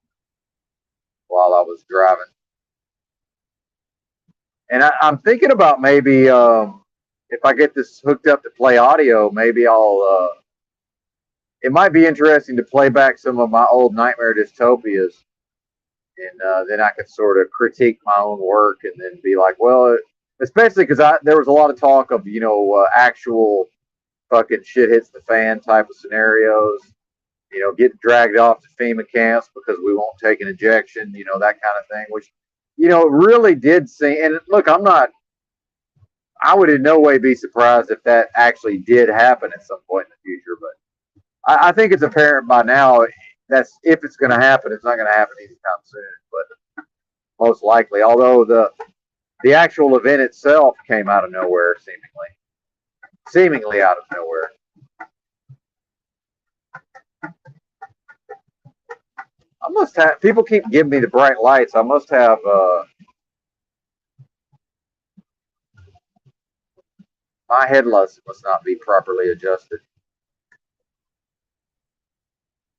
while I was driving. And I'm thinking about maybe if I get this hooked up to play audio, maybe I'll. It might be interesting to play back some of my old Nightmare Dystopias, and then I could sort of critique my own work, and then be like, well, especially because there was a lot of talk of actual fucking shit hits the fan type of scenarios. Get dragged off to FEMA camps because we won't take an injection, that kind of thing, which, really did seem. And look, I would in no way be surprised if that actually did happen at some point in the future, but I think it's apparent by now that's if it's going to happen, it's not going to happen anytime soon, but most likely. Although the actual event itself came out of nowhere, seemingly out of nowhere. I must have people keep giving me the bright lights. I must have my headlights must not be properly adjusted,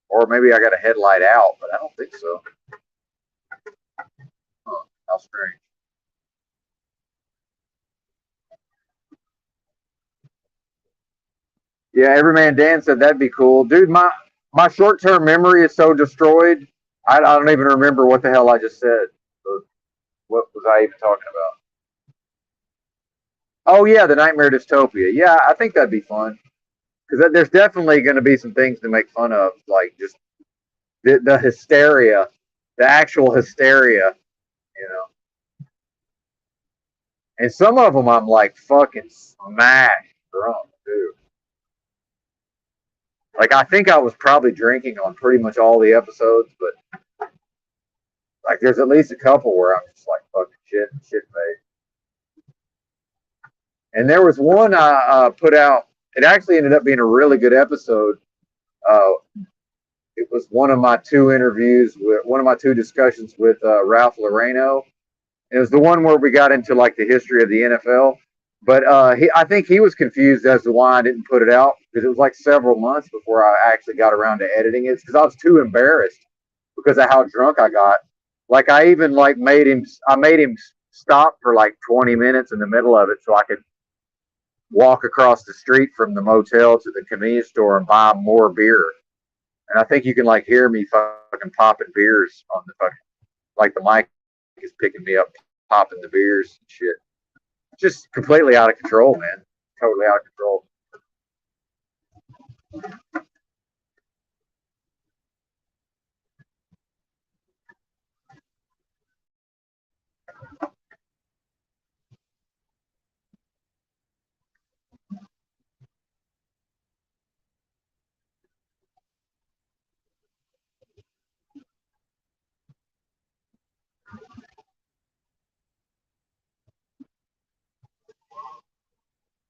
or maybe I got a headlight out, but I don't think so. Huh, how strange. Yeah, Everyman Dan said that'd be cool, dude. My short term memory is so destroyed. I don't even remember what the hell I just said. What was I even talking about? Oh yeah, the Nightmare Dystopia. Yeah, I think that'd be fun because there's definitely going to be some things to make fun of, like just the hysteria, the actual hysteria, you know. And some of them I'm like fucking smashed drunk, dude. Like I think I was probably drinking on pretty much all the episodes, but like there's at least a couple where I'm just like fucking shit faced. And there was one I put out. It actually ended up being a really good episode. Uh, it was one of my two interviews with one of my two discussions with Ralph Loreno. It was the one where we got into like the history of the NFL. But I think he was confused as to why I didn't put it out because it was like several months before I actually got around to editing it because I was too embarrassed because of how drunk I got. Like I even like I made him stop for like 20 minutes in the middle of it so I could walk across the street from the motel to the convenience store and buy more beer. And I think you can like hear me fucking popping beers on the fucking like the mic is picking me up, popping the beers and shit. Just completely out of control, man. Totally out of control.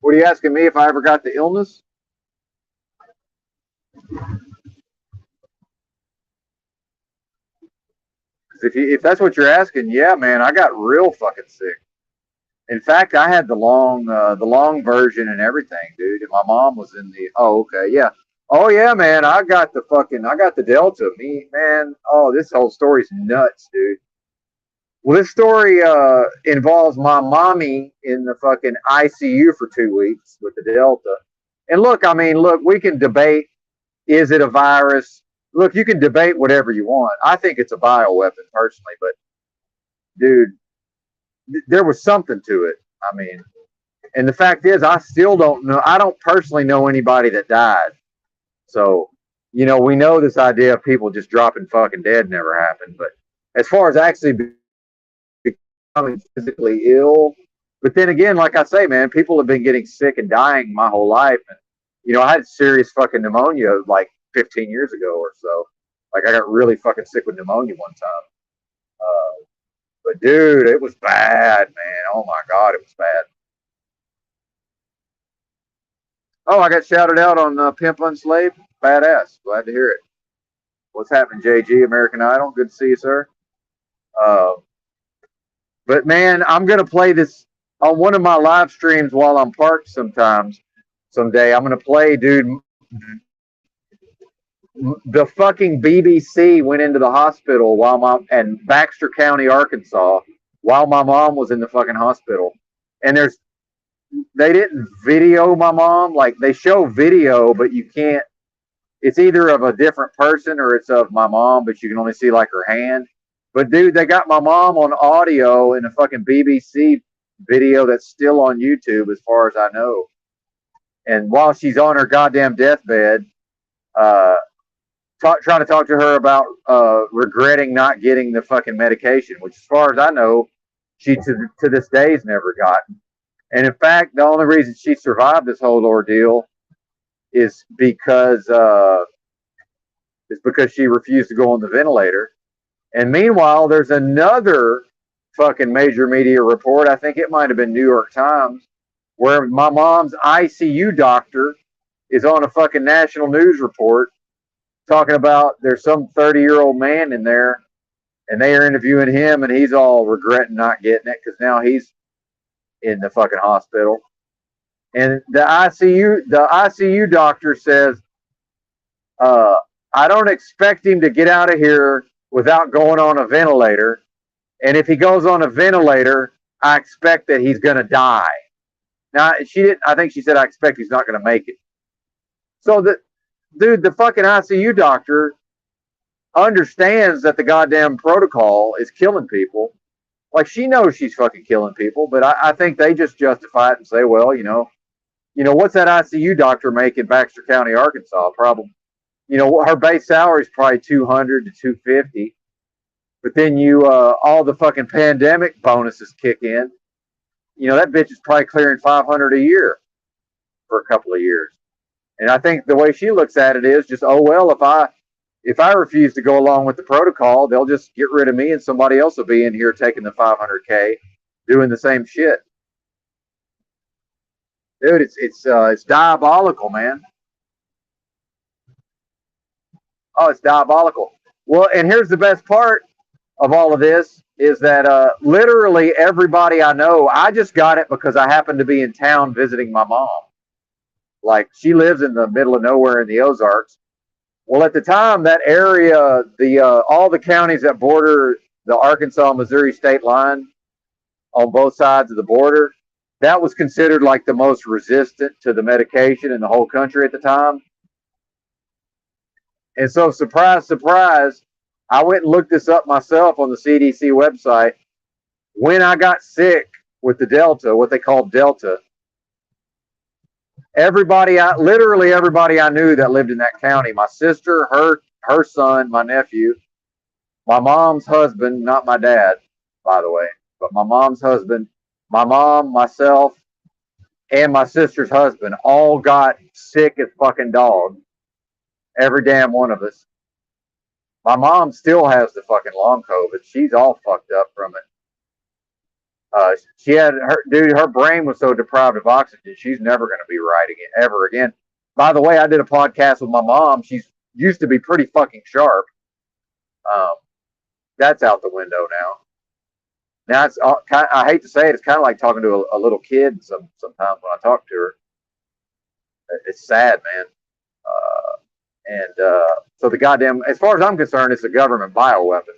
What are you asking me if I ever got the illness? If that's what you're asking, yeah, man, I got real fucking sick. In fact, I had the long version and everything, dude. And my mom was in the. Oh, okay, yeah. Oh yeah, man. I got the Delta. Me, man. Oh, this whole story's nuts, dude. Well, this story involves my mommy in the fucking ICU for 2 weeks with the Delta. And look, I mean, look, we can debate, is it a virus? Look, you can debate whatever you want. I think it's a bioweapon personally, but dude, there was something to it. I mean, and the fact is, I still don't know. I don't personally know anybody that died. So, We know this idea of people just dropping fucking dead never happened, but as far as actually becoming physically ill, but then again, like I say, man, people have been getting sick and dying my whole life. And, I had serious fucking pneumonia like 15 years ago or so. Like, I got really fucking sick with pneumonia one time. But dude, it was bad, man. Oh my God, it was bad. Oh, I got shouted out on Pimp Unslaved. Badass. Glad to hear it. What's happening, JG, American Idol? Good to see you, sir. Uh, but man, I'm gonna play this on one of my live streams while I'm parked sometimes. Someday I'm gonna play, dude. The fucking BBC went into the hospital and Baxter County, Arkansas, while my mom was in the fucking hospital. And they didn't video my mom. Like, they show video, but you can't. It's either of a different person or it's of my mom, but you can only see like her hand. But dude, they got my mom on audio in a fucking BBC video that's still on YouTube, as far as I know. And while she's on her goddamn deathbed, uh, trying to talk to her about regretting not getting the fucking medication, which, as far as I know, she to this day has never gotten. And in fact, the only reason she survived this whole ordeal is because she refused to go on the ventilator. And meanwhile, there's another fucking major media report. I think it might have been New York Times, where my mom's ICU doctor is on a fucking national news report talking about there's some 30-year-old man in there, and they are interviewing him, and he's all regretting not getting it because now he's in the fucking hospital. And the ICU doctor says, I don't expect him to get out of here without going on a ventilator. And if he goes on a ventilator, I expect that he's going to die. Now, I think she said, I expect he's not going to make it. So, the fucking ICU doctor understands that the goddamn protocol is killing people. Like, she knows she's fucking killing people, but I think they just justify it and say, well, what's that ICU doctor make in Baxter County, Arkansas? Probably, her base salary is probably $200 to $250. But then all the fucking pandemic bonuses kick in. That bitch is probably clearing $500 a year for a couple of years. And I think the way she looks at it is just, oh well, if I refuse to go along with the protocol, they'll just get rid of me and somebody else will be in here taking the $500K, doing the same shit. Dude, it's diabolical, man. Oh, it's diabolical. Well, and here's the best part of all of this is that literally everybody I know, I just got it because I happened to be in town visiting my mom. Like, she lives in the middle of nowhere in the Ozarks. Well, at the time, that area, all the counties that border the Arkansas-Missouri state line on both sides of the border, that was considered like the most resistant to the medication in the whole country at the time. And so, surprise, surprise, I went and looked this up myself on the CDC website. When I got sick with the Delta, what they call Delta, literally everybody I knew that lived in that county, my sister, her son, my nephew, my mom's husband, not my dad, by the way, but my mom's husband, my mom, myself, and my sister's husband all got sick as fucking dogs. Every damn one of us. My mom still has the fucking long COVID. She's all fucked up from it. Her brain was so deprived of oxygen, she's never going to be right again, ever again. By the way, I did a podcast with my mom. She's used to be pretty fucking sharp. That's out the window now. Now I hate to say it, it's kind of like talking to a little kid sometimes when I talk to her. It's sad, man. So the goddamn, as far as I'm concerned, it's a government bioweapon.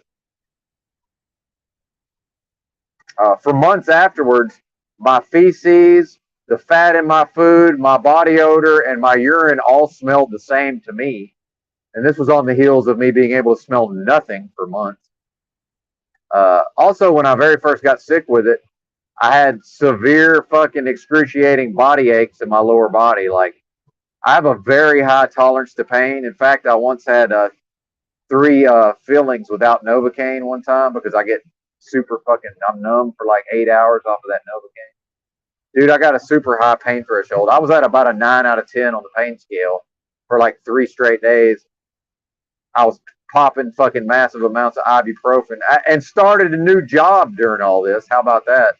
For months afterwards, my feces, the fat in my food, my body odor, and my urine all smelled the same to me. And this was on the heels of me being able to smell nothing for months. Also, when I very first got sick with it, I had severe fucking excruciating body aches in my lower body. Like, I have a very high tolerance to pain. In fact, I once had 3 fillings without Novocaine one time because I get super fucking, I'm numb for like 8 hours off of that Novocaine. Dude, I got a super high pain threshold. I was at about a 9 out of 10 on the pain scale for like 3 straight days. I was popping fucking massive amounts of ibuprofen and started a new job during all this. How about that?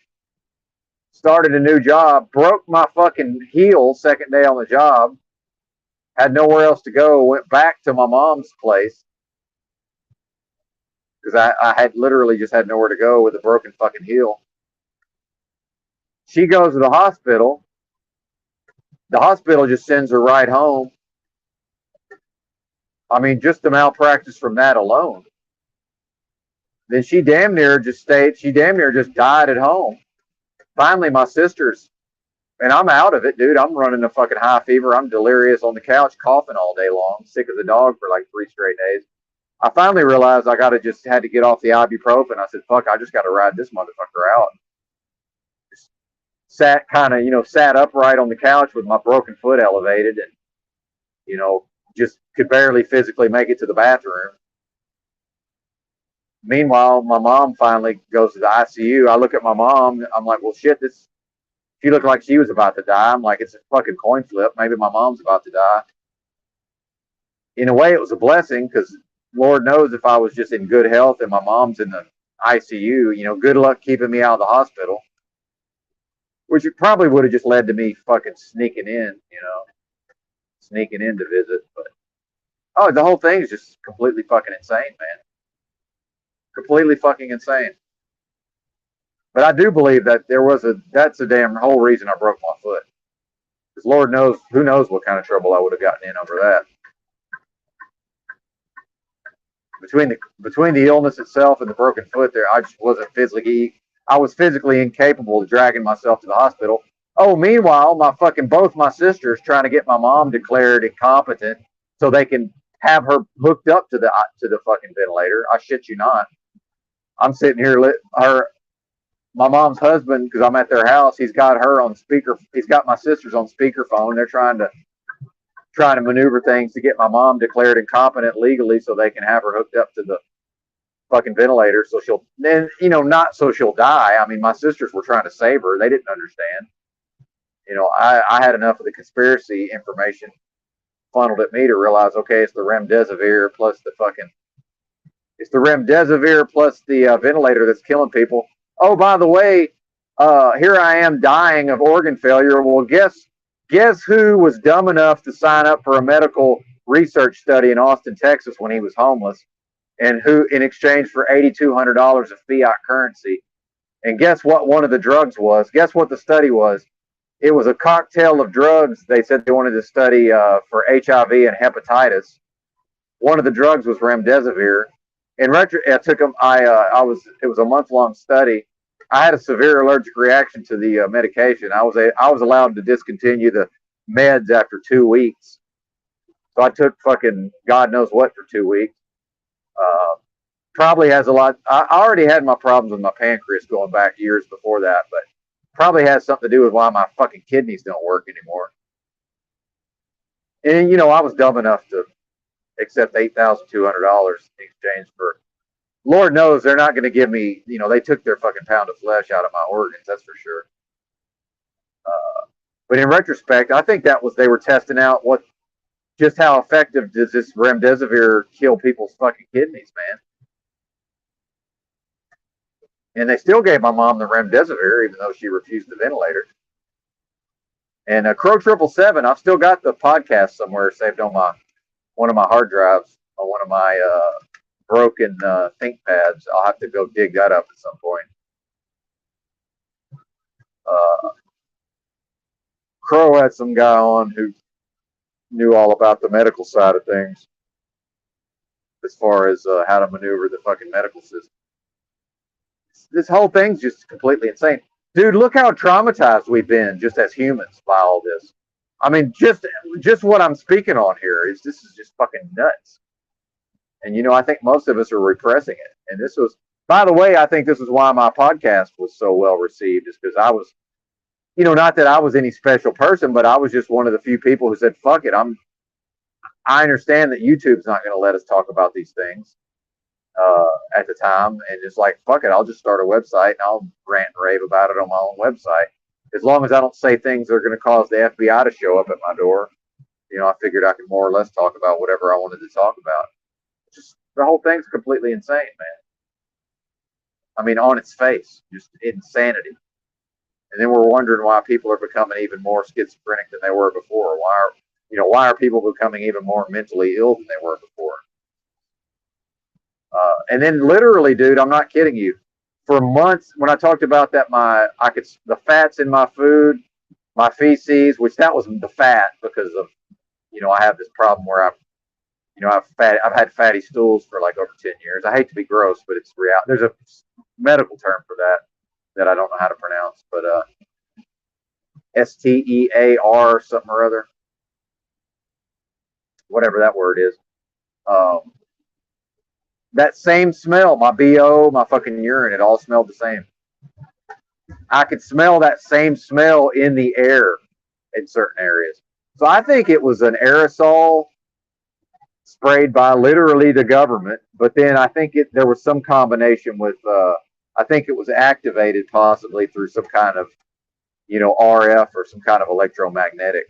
Started a new job, broke my fucking heel second day on the job, had nowhere else to go, went back to my mom's place because I had literally just had nowhere to go with a broken fucking heel. She goes to the hospital. The hospital just sends her right home. I mean, just the malpractice from that alone. Then she damn near just died at home. Finally, my sisters, and I'm out of it, dude. I'm running a fucking high fever. I'm delirious on the couch, coughing all day long, sick as a dog for like 3 straight days. I finally realized I had to get off the ibuprofen. I said, fuck, I just got to ride this motherfucker out. Just sat upright on the couch with my broken foot elevated and, just could barely physically make it to the bathroom. Meanwhile, my mom finally goes to the ICU. I look at my mom. I'm like, well, shit, she looked like she was about to die. I'm like, it's a fucking coin flip. Maybe my mom's about to die. In a way, it was a blessing because Lord knows if I was just in good health and my mom's in the ICU, good luck keeping me out of the hospital. Which it probably would have just led to me fucking sneaking in to visit. But the whole thing is just completely fucking insane, man. Completely fucking insane. But I do believe that that's the damn whole reason I broke my foot. Because Lord knows, who knows what kind of trouble I would have gotten in over that. Between the illness itself and the broken foot there, I was physically incapable of dragging myself to the hospital. Oh, meanwhile, both my sisters trying to get my mom declared incompetent so they can have her hooked up to the fucking ventilator. I shit you not. I'm sitting here, my mom's husband, because I'm at their house, he's got her on speaker. He's got my sisters on speakerphone. They're trying to maneuver things to get my mom declared incompetent legally so they can have her hooked up to the fucking ventilator so she'll, then, not so she'll die. I mean, my sisters were trying to save her. They didn't understand. I had enough of the conspiracy information funneled at me to realize, okay, it's the remdesivir plus the ventilator that's killing people. Oh, by the way, here I am dying of organ failure. Well, guess who was dumb enough to sign up for a medical research study in Austin, Texas when he was homeless, and who, in exchange for $8,200 of fiat currency, and guess what one of the drugs was? Guess what the study was? It was a cocktail of drugs. They said they wanted to study for HIV and hepatitis. One of the drugs was remdesivir. In retro, it took them. It was a month-long study. I had a severe allergic reaction to the medication. I was allowed to discontinue the meds after 2 weeks. So I took fucking God knows what for 2 weeks. Probably has a lot. I already had my problems with my pancreas going back years before that, but probably has something to do with why my fucking kidneys don't work anymore. And I was dumb enough to accept $8,200 in exchange for. Lord knows they're not going to give me. They took their fucking pound of flesh out of my organs. That's for sure. But in retrospect, I think they were testing out just how effective does this remdesivir kill people's fucking kidneys, man. And they still gave my mom the remdesivir, even though she refused the ventilator. And Crow 777, I've still got the podcast somewhere saved on one of my hard drives on one of my broken ThinkPads. I'll have to go dig that up at some point. Crow had some guy on who knew all about the medical side of things as far as how to maneuver the fucking medical system. This whole thing's just completely insane. Dude, look how traumatized we've been just as humans by all this. I mean, just what I'm speaking on here is this is just fucking nuts. And, I think most of us are repressing it. And this was, by the way, I think this is why my podcast was so well received, is because not that I was any special person, but I was just one of the few people who said, fuck it. I understand that YouTube's not going to let us talk about these things at the time. And it's like, fuck it. I'll just start a website and I'll rant and rave about it on my own website. As long as I don't say things that are going to cause the FBI to show up at my door, I figured I could more or less talk about whatever I wanted to talk about. Just the whole thing's completely insane, man. I mean, on its face, just insanity. And then we're wondering why people are becoming even more schizophrenic than they were before. Why are people becoming even more mentally ill than they were before? And then literally, dude, I'm not kidding you. For months, when I talked about that, the fats in my food, my feces, which that was the fat because of, I have this problem where I've had fatty stools for like over 10 years. I hate to be gross, but it's real. There's a medical term for that I don't know how to pronounce, but STEAR something or other, whatever that word is. That same smell, my BO, my fucking urine, it all smelled the same. I could smell that same smell in the air in certain areas. So I think it was an aerosol sprayed by literally the government, but then I think there was some combination with, I think it was activated possibly through some kind of, RF or some kind of electromagnetic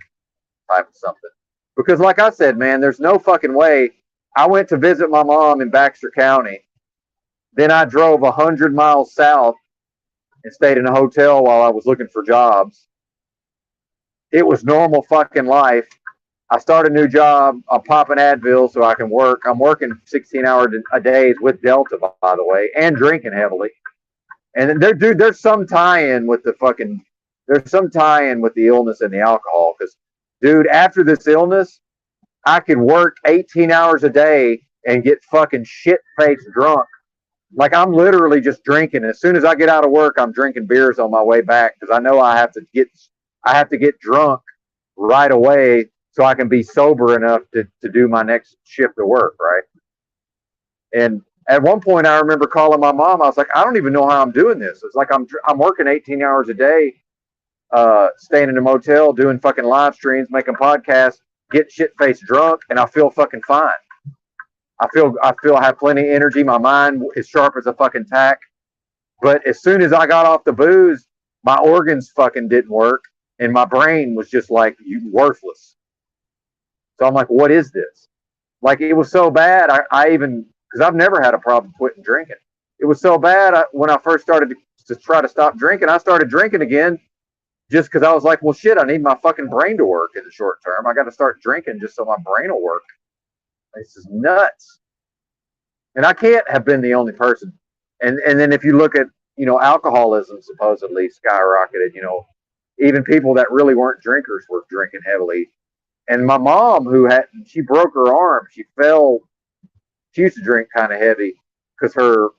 type of something. Because like I said, man, there's no fucking way. I went to visit my mom in Baxter County. Then I drove 100 miles south and stayed in a hotel while I was looking for jobs. It was normal fucking life. I start a new job. I'm popping Advil so I can work. I'm working 16-hour a days with Delta, by the way, and drinking heavily. And there's some tie-in with the illness and the alcohol. Because, dude, after this illness, I could work 18 hours a day and get fucking shit-faced drunk. Like, I'm literally just drinking. As soon as I get out of work, I'm drinking beers on my way back because I know I have to get drunk right away so I can be sober enough to do my next shift of work, right? And at one point, I remember calling my mom. I was like, I don't even know how I'm doing this. It's like I'm working 18 hours a day, staying in a motel, doing fucking live streams, making podcasts, get shit-faced drunk, and I feel fucking fine. I feel I have plenty of energy. My mind is sharp as a fucking tack. But as soon as I got off the booze, my organs fucking didn't work, and my brain was just like, worthless. So I'm like, what is this? Like, it was so bad, because I've never had a problem quitting drinking. It was so bad when I first started to try to stop drinking, I started drinking again just because I was like, well, shit, I need my fucking brain to work in the short term. I got to start drinking just so my brain will work. This is nuts. And I can't have been the only person. And then if you look at, alcoholism supposedly skyrocketed, even people that really weren't drinkers were drinking heavily. And my mom, she broke her arm. She used to drink kind of heavy because her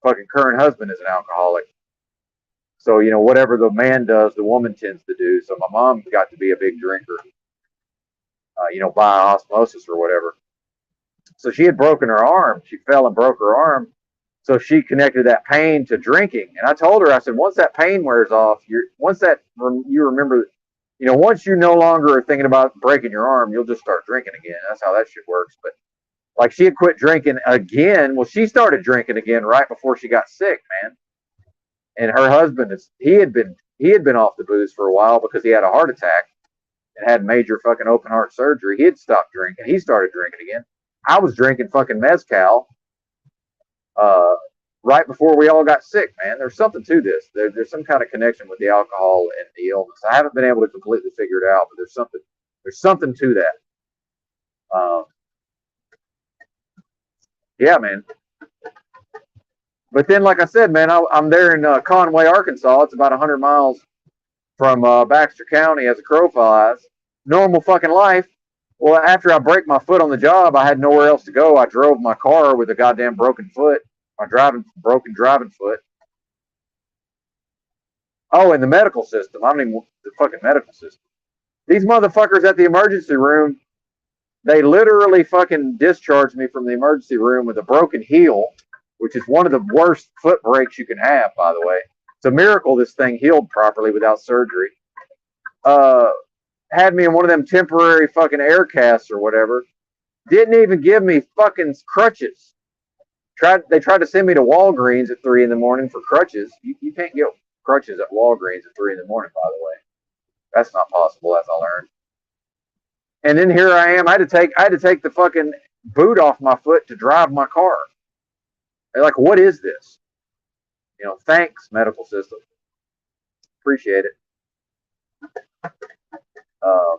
fucking current husband is an alcoholic. So, whatever the man does, the woman tends to do. So my mom got to be a big drinker, by osmosis or whatever. So she had broken her arm. She fell and broke her arm. So she connected that pain to drinking. And I told her, I said, once that pain wears off, you remember, once you no longer are thinking about breaking your arm, you'll just start drinking again. That's how that shit works. But like, she had quit drinking again. Well, she started drinking again right before she got sick, man. And her husband he had been off the booze for a while because he had a heart attack and had major fucking open heart surgery. He had stopped drinking. He started drinking again. I was drinking fucking mezcal right before we all got sick, man. There's something to this. There's some kind of connection with the alcohol and the illness. I haven't been able to completely figure it out, but there's something to that. Yeah, man. But then, like I said, man, I'm there in Conway, Arkansas. It's about 100 miles from Baxter County as a crow flies. Normal fucking life. Well, after I break my foot on the job, I had nowhere else to go. I drove my car with a goddamn broken foot, broken driving foot. Oh, and the medical system. I mean, the fucking medical system. These motherfuckers at the emergency room, they literally fucking discharged me from the emergency room with a broken heel, which is one of the worst foot breaks you can have, by the way. It's a miracle this thing healed properly without surgery. uh, had me in one of them temporary fucking air casts or whatever. Didn't even give me fucking crutches. They tried to send me to Walgreens at 3 in the morning for crutches. You can't get crutches at Walgreens at 3 in the morning, by the way. That's not possible, as I learned. And then here I am. I had to take the fucking boot off my foot to drive my car. They're like, what is this? You know, thanks, medical system. Appreciate it. Um,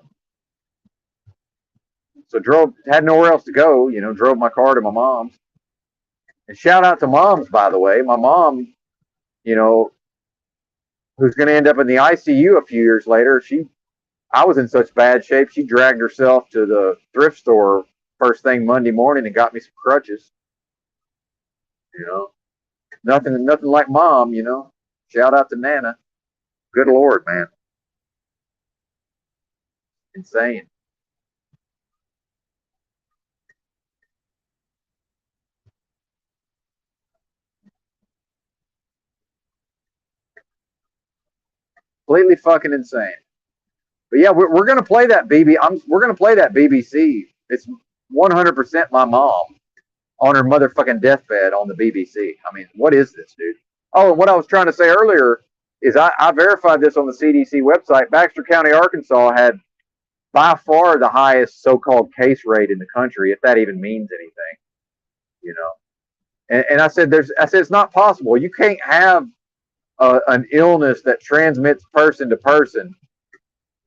so had nowhere else to go. You know, drove my car to my mom's. And shout out to moms, by the way. My mom, you know, who's going to end up in the ICU a few years later. I was in such bad shape. She dragged herself to the thrift store first thing Monday morning and got me some crutches. You know, nothing like mom. You know, shout out to Nana. Good Lord, man, insane. Completely fucking insane. But yeah, we're gonna play that we're gonna play that BBC. It's 100% my mom on her motherfucking deathbed on the BBC. I mean, what is this, dude? Oh, and what I was trying to say earlier is I verified this on the CDC website. Baxter County, Arkansas had by far the highest so-called case rate in the country, if that even means anything. You know, and I said it's not possible. You can't have an illness that transmits person to person.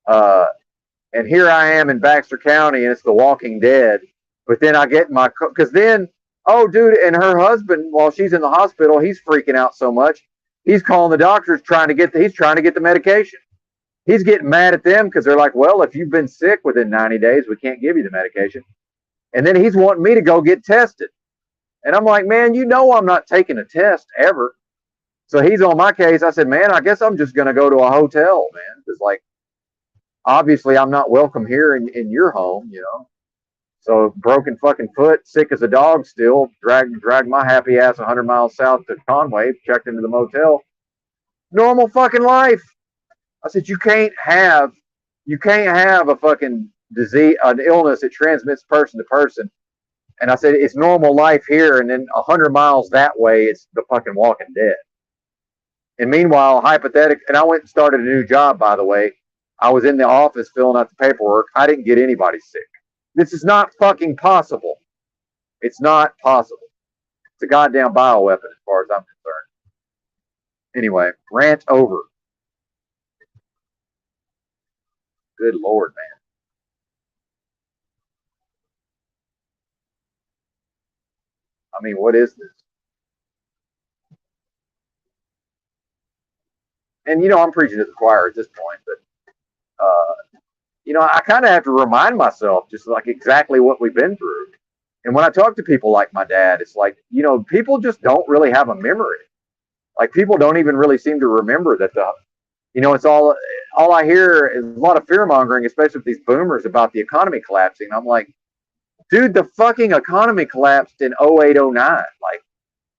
And here I am in Baxter County, and it's The Walking Dead. But then I get because then, oh, dude, and her husband, while she's in the hospital, he's freaking out so much. He's calling the doctors, he's trying to get the medication. He's getting mad at them because they're like, well, if you've been sick within 90 days, we can't give you the medication. And then he's wanting me to go get tested. And I'm like, man, you know I'm not taking a test ever. So he's on my case. I said, man, I guess I'm just going to go to a hotel, man. Because, like, obviously I'm not welcome here in your home, you know. So broken fucking foot, sick as a dog still, dragged my happy ass 100 miles south to Conway, checked into the motel. Normal fucking life. I said, you can't have a fucking disease, an illness that transmits person to person. And I said, it's normal life here, and then 100 miles that way, it's the fucking Walking Dead. And meanwhile, and I went and started a new job, by the way. I was in the office filling out the paperwork. I didn't get anybody sick. This is not fucking possible. It's not possible. It's a goddamn bioweapon as far as I'm concerned. Anyway, rant over. Good Lord, man. I mean, what is this? And, you know, I'm preaching to the choir at this point, but, you know, I kind of have to remind myself just like exactly what we've been through. And when I talk to people like my dad, it's like, you know, people just don't really have a memory. Like, people don't even really seem to remember that you know, it's all I hear is a lot of fear mongering, especially with these boomers about the economy collapsing. I'm like, dude, the fucking economy collapsed in 0809. Like,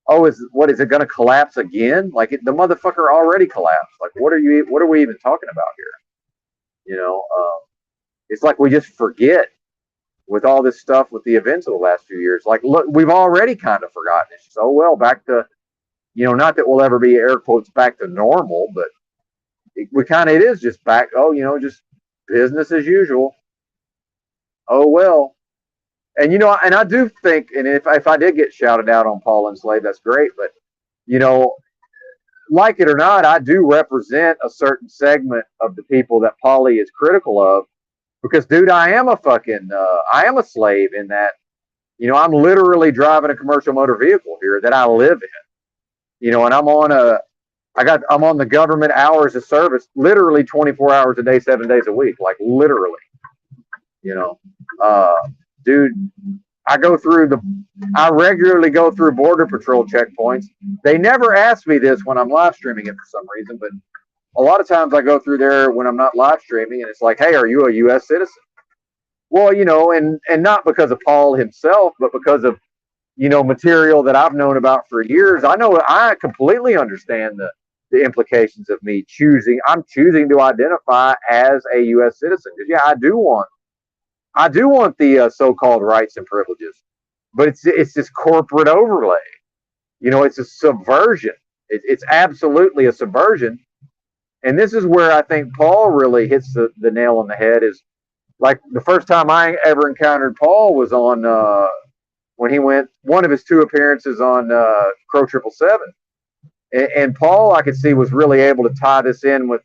oh, is it going to collapse again? Like, the motherfucker already collapsed. Like, what are we even talking about here? You know, it's like we just forget with all this stuff with the events of the last few years. Like, look, we've already kind of forgotten it. So, well, back to, you know, not that we'll ever be air quotes back to normal, but it is just back. Oh, you know, just business as usual. Oh, well. And, you know, and I do think, and if I did get shouted out on Paul and Slade, that's great. But, you know, like it or not, I do represent a certain segment of the people that Paulie is critical of. Because, dude, I am a slave in that, you know, I'm literally driving a commercial motor vehicle here that I live in. You know, and I'm on the government hours of service, literally 24 hours a day, 7 days a week, like literally. You know, dude, I regularly go through border patrol checkpoints. They never ask me this when I'm live streaming it for some reason, but a lot of times I go through there when I'm not live streaming, and it's like, hey, are you a U.S. citizen? Well, you know, and not because of Paul himself, but because of, you know, material that I've known about for years. I completely understand the implications of me choosing. I'm choosing to identify as a U.S. citizen because yeah, I do want the so-called rights and privileges, but it's this corporate overlay. You know, it's a subversion. It's absolutely a subversion, and this is where I think Paul really hits the nail on the head. Is like the first time I ever encountered Paul was on when he went one of his two appearances on Crow 777, and Paul I could see was really able to tie this in with,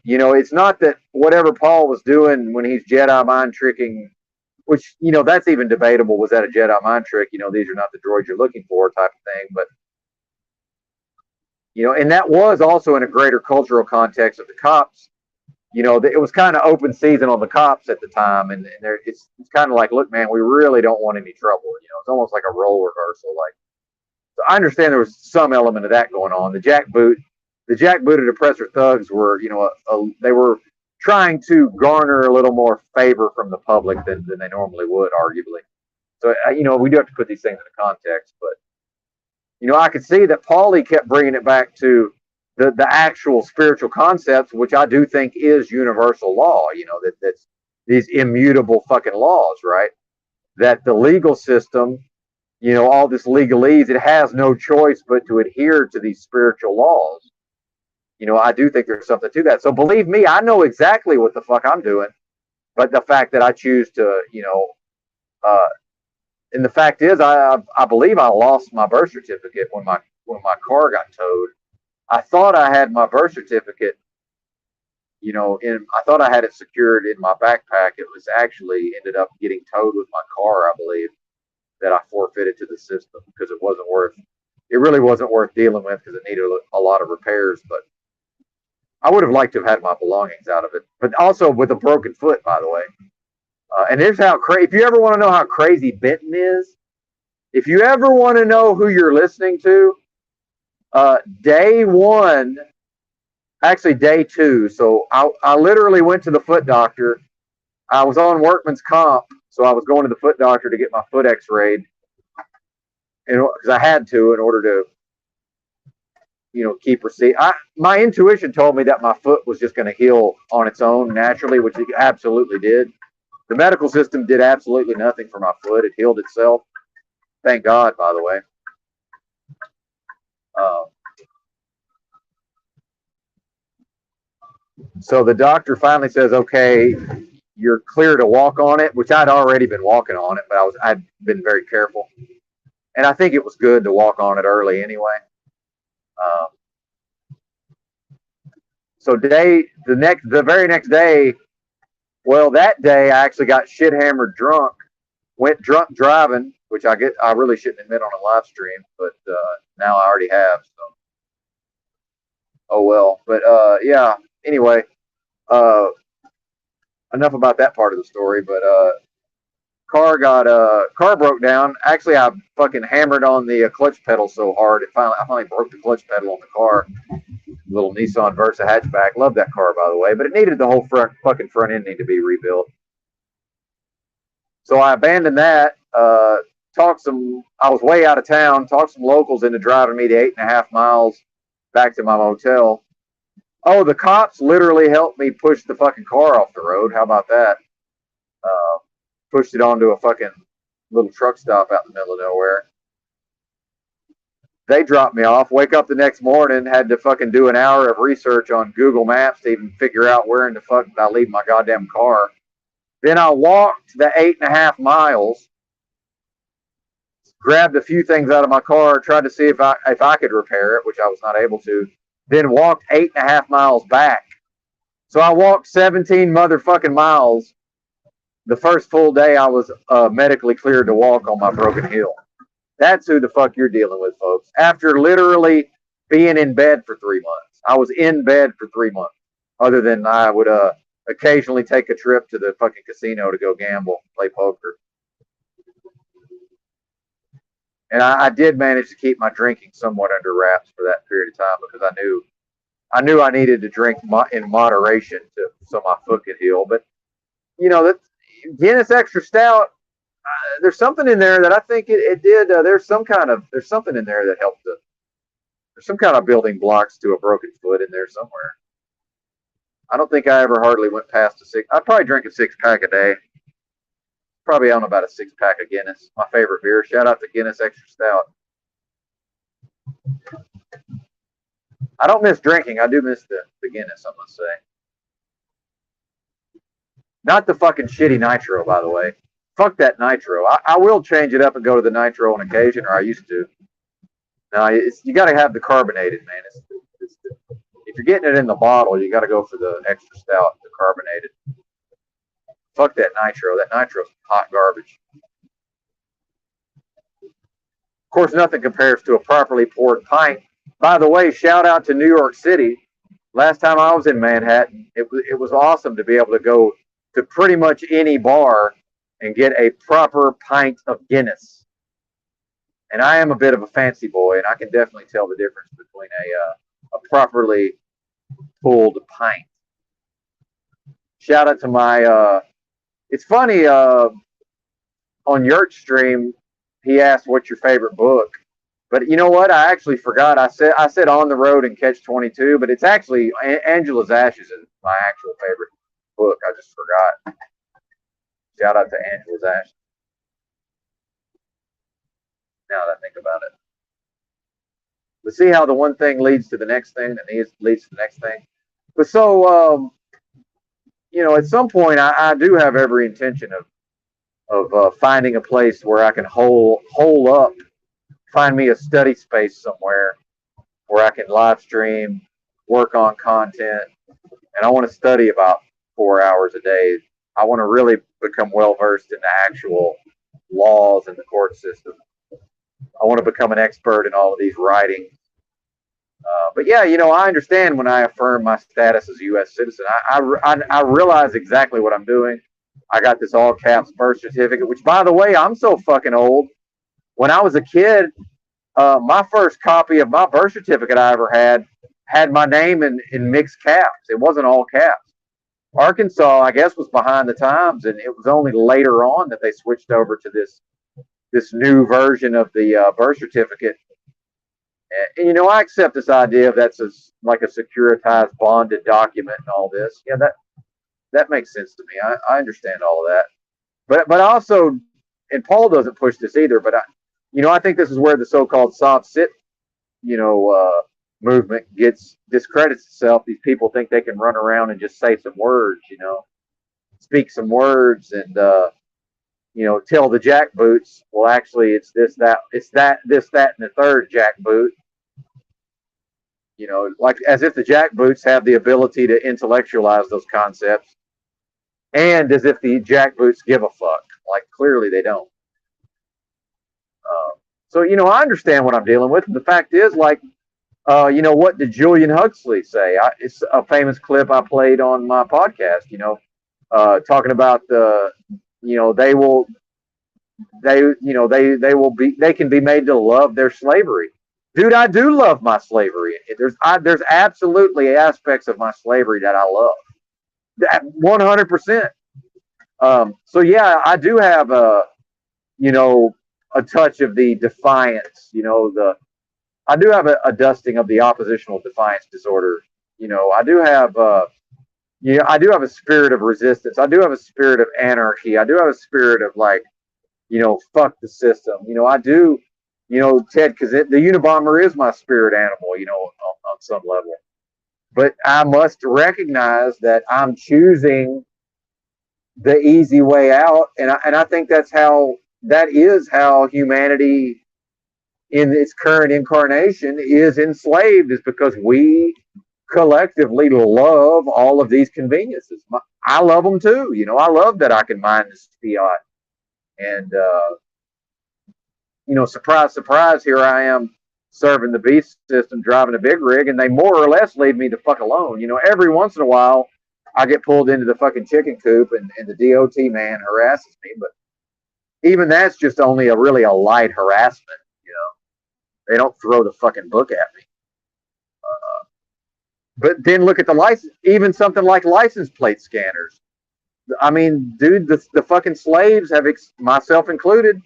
you know, it's not that whatever Paul was doing when he's Jedi mind tricking, which, you know, that's even debatable. Was that a Jedi mind trick? You know, these are not the droids you're looking for type of thing. But, you know, and that was also in a greater cultural context of the cops. You know, it was kind of open season on the cops at the time. And it's kind of like, look, man, we really don't want any trouble. You know, it's almost like a role reversal. Like, so I understand there was some element of that going on. The jackbooted oppressor thugs were, you know, they were trying to garner a little more favor from the public than they normally would, arguably. So, you know, we do have to put these things into context. But, you know, I could see that Paulie kept bringing it back to the actual spiritual concepts, which I do think is universal law, you know, that's these immutable fucking laws, right? That the legal system, you know, all this legalese, it has no choice but to adhere to these spiritual laws. You know, I do think there's something to that. So believe me, I know exactly what the fuck I'm doing. But the fact that I choose to, you know, and the fact is, I believe I lost my birth certificate when my car got towed. I thought I had my birth certificate, you know, I thought I had it secured in my backpack. It was actually ended up getting towed with my car, I believe, that I forfeited to the system because it really wasn't worth dealing with because it needed a lot of repairs. But I would have liked to have had my belongings out of it, but also with a broken foot, by the way. And here's how crazy. If you ever want to know how crazy Benton is, if you ever want to know who you're listening to, day one, actually day two. So I literally went to the foot doctor. I was on workman's comp, so I was going to the foot doctor to get my foot X-rayed, because I had to in order to, you know, keep receipt. My intuition told me that my foot was just going to heal on its own naturally, which it absolutely did. The medical system did absolutely nothing for my foot. It healed itself. Thank God, by the way. So the doctor finally says, okay, you're clear to walk on it, which I'd already been walking on it, but I'd been very careful. And I think it was good to walk on it early anyway. So the very next day, well, that day I actually got shit hammered drunk, went drunk driving, which I really shouldn't admit on a live stream, but now I already have. So, oh well. But yeah. Anyway, enough about that part of the story. But car broke down. Actually, I fucking hammered on the clutch pedal so hard I finally broke the clutch pedal on the car. Little Nissan Versa hatchback. Love that car, by the way, but it needed the whole fucking front end need to be rebuilt. So I abandoned that. I was way out of town. Talked some locals into driving me the 8.5 miles back to my motel. Oh, the cops literally helped me push the fucking car off the road. How about that? Pushed it onto a fucking little truck stop out in the middle of nowhere. They dropped me off. Wake up the next morning, had to fucking do an hour of research on Google Maps to even figure out where in the fuck did I leave my goddamn car. Then I walked the 8.5 miles, grabbed a few things out of my car, tried to see if I could repair it, which I was not able to. Then walked 8.5 miles back. So I walked 17 motherfucking miles. The first full day I was medically cleared to walk on my broken heel. That's who the fuck you're dealing with, folks. After literally being in bed for 3 months. I was in bed for 3 months. Other than I would occasionally take a trip to the fucking casino to go gamble, play poker. And I did manage to keep my drinking somewhat under wraps for that period of time because I knew I needed to drink in moderation so my foot could heal. But, you know, that Guinness Extra Stout, there's something in there that I think it did. There's something in there that helped There's some kind of building blocks to a broken foot in there somewhere. I don't think I ever hardly went past a six. I probably drink a 6-pack a day. Probably on about a 6-pack of Guinness. My favorite beer. Shout out to Guinness Extra Stout. I don't miss drinking. I do miss the Guinness, I must say. Not the fucking shitty nitro, by the way. Fuck that nitro. I will change it up and go to the nitro on occasion, or I used to. No, you got to have the carbonated, man. If you're getting it in the bottle, you got to go for the extra stout, the carbonated. Fuck that nitro. That nitro's hot garbage. Of course, nothing compares to a properly poured pint. By the way, shout out to New York City. Last time I was in Manhattan, it was awesome to be able to go to pretty much any bar and get a proper pint of Guinness. And I am a bit of a fancy boy, and I can definitely tell the difference between a properly pulled pint. Shout out to my. It's funny. On Yurt stream, he asked, "What's your favorite book?" But you know what? I actually forgot. I said On the Road and Catch 22, but it's actually Angela's Ashes is my actual favorite book. I just forgot. Shout out to Angela's Ashes. Now that I think about it. But see how the one thing leads to the next thing that leads to the next thing. But so, at some point, I do have every intention of finding a place where I can hole up, find me a study space somewhere where I can live stream, work on content, and I want to study about 4 hours a day. I want to really become well versed in the actual laws and the court system. I want to become an expert in all of these writings. But yeah, I understand when I affirm my status as a U.S. citizen. I realize exactly what I'm doing. I got this all caps birth certificate, which, by the way, I'm so fucking old. When I was a kid, my first copy of my birth certificate I ever had my name in mixed caps. It wasn't all caps. Arkansas, I guess, was behind the times, and it was only later on that they switched over to this new version of the birth certificate. And I accept this idea of that's like a securitized bonded document and all this. Yeah, that makes sense to me. I understand all of that. But also, and Paul doesn't push this either, but I think this is where the so-called soft sit, movement discredits itself. These people think they can run around and just say some words, speak some words and, tell the jackboots, well, actually, it's this, that, and the third jackboot. Like as if the jackboots have the ability to intellectualize those concepts, and as if the jackboots give a fuck. Like clearly they don't. So I understand what I'm dealing with. And the fact is, like, what did Julian Huxley say? It's a famous clip I played on my podcast. Talking about they can be made to love their slavery. Dude, I do love my slavery. There's absolutely aspects of my slavery that I love. 100%. So yeah, I do have a touch of the defiance. I do have a dusting of the oppositional defiance disorder. I do have I do have a spirit of resistance. I do have a spirit of anarchy. I do have a spirit of like, fuck the system. I do. Ted, because the Unabomber is my spirit animal, on some level. But I must recognize that I'm choosing the easy way out, and I think that is how humanity in its current incarnation is enslaved, is because we collectively love all of these conveniences. I love them too. I love that I can mine this fiat. And, surprise, surprise, here I am serving the beast system, driving a big rig, and they more or less leave me the fuck alone. Every once in a while, I get pulled into the fucking chicken coop and the DOT man harasses me, but even that's just only a light harassment. They don't throw the fucking book at me. But then look at the license, even something like license plate scanners. I mean, dude, the fucking slaves have, myself included,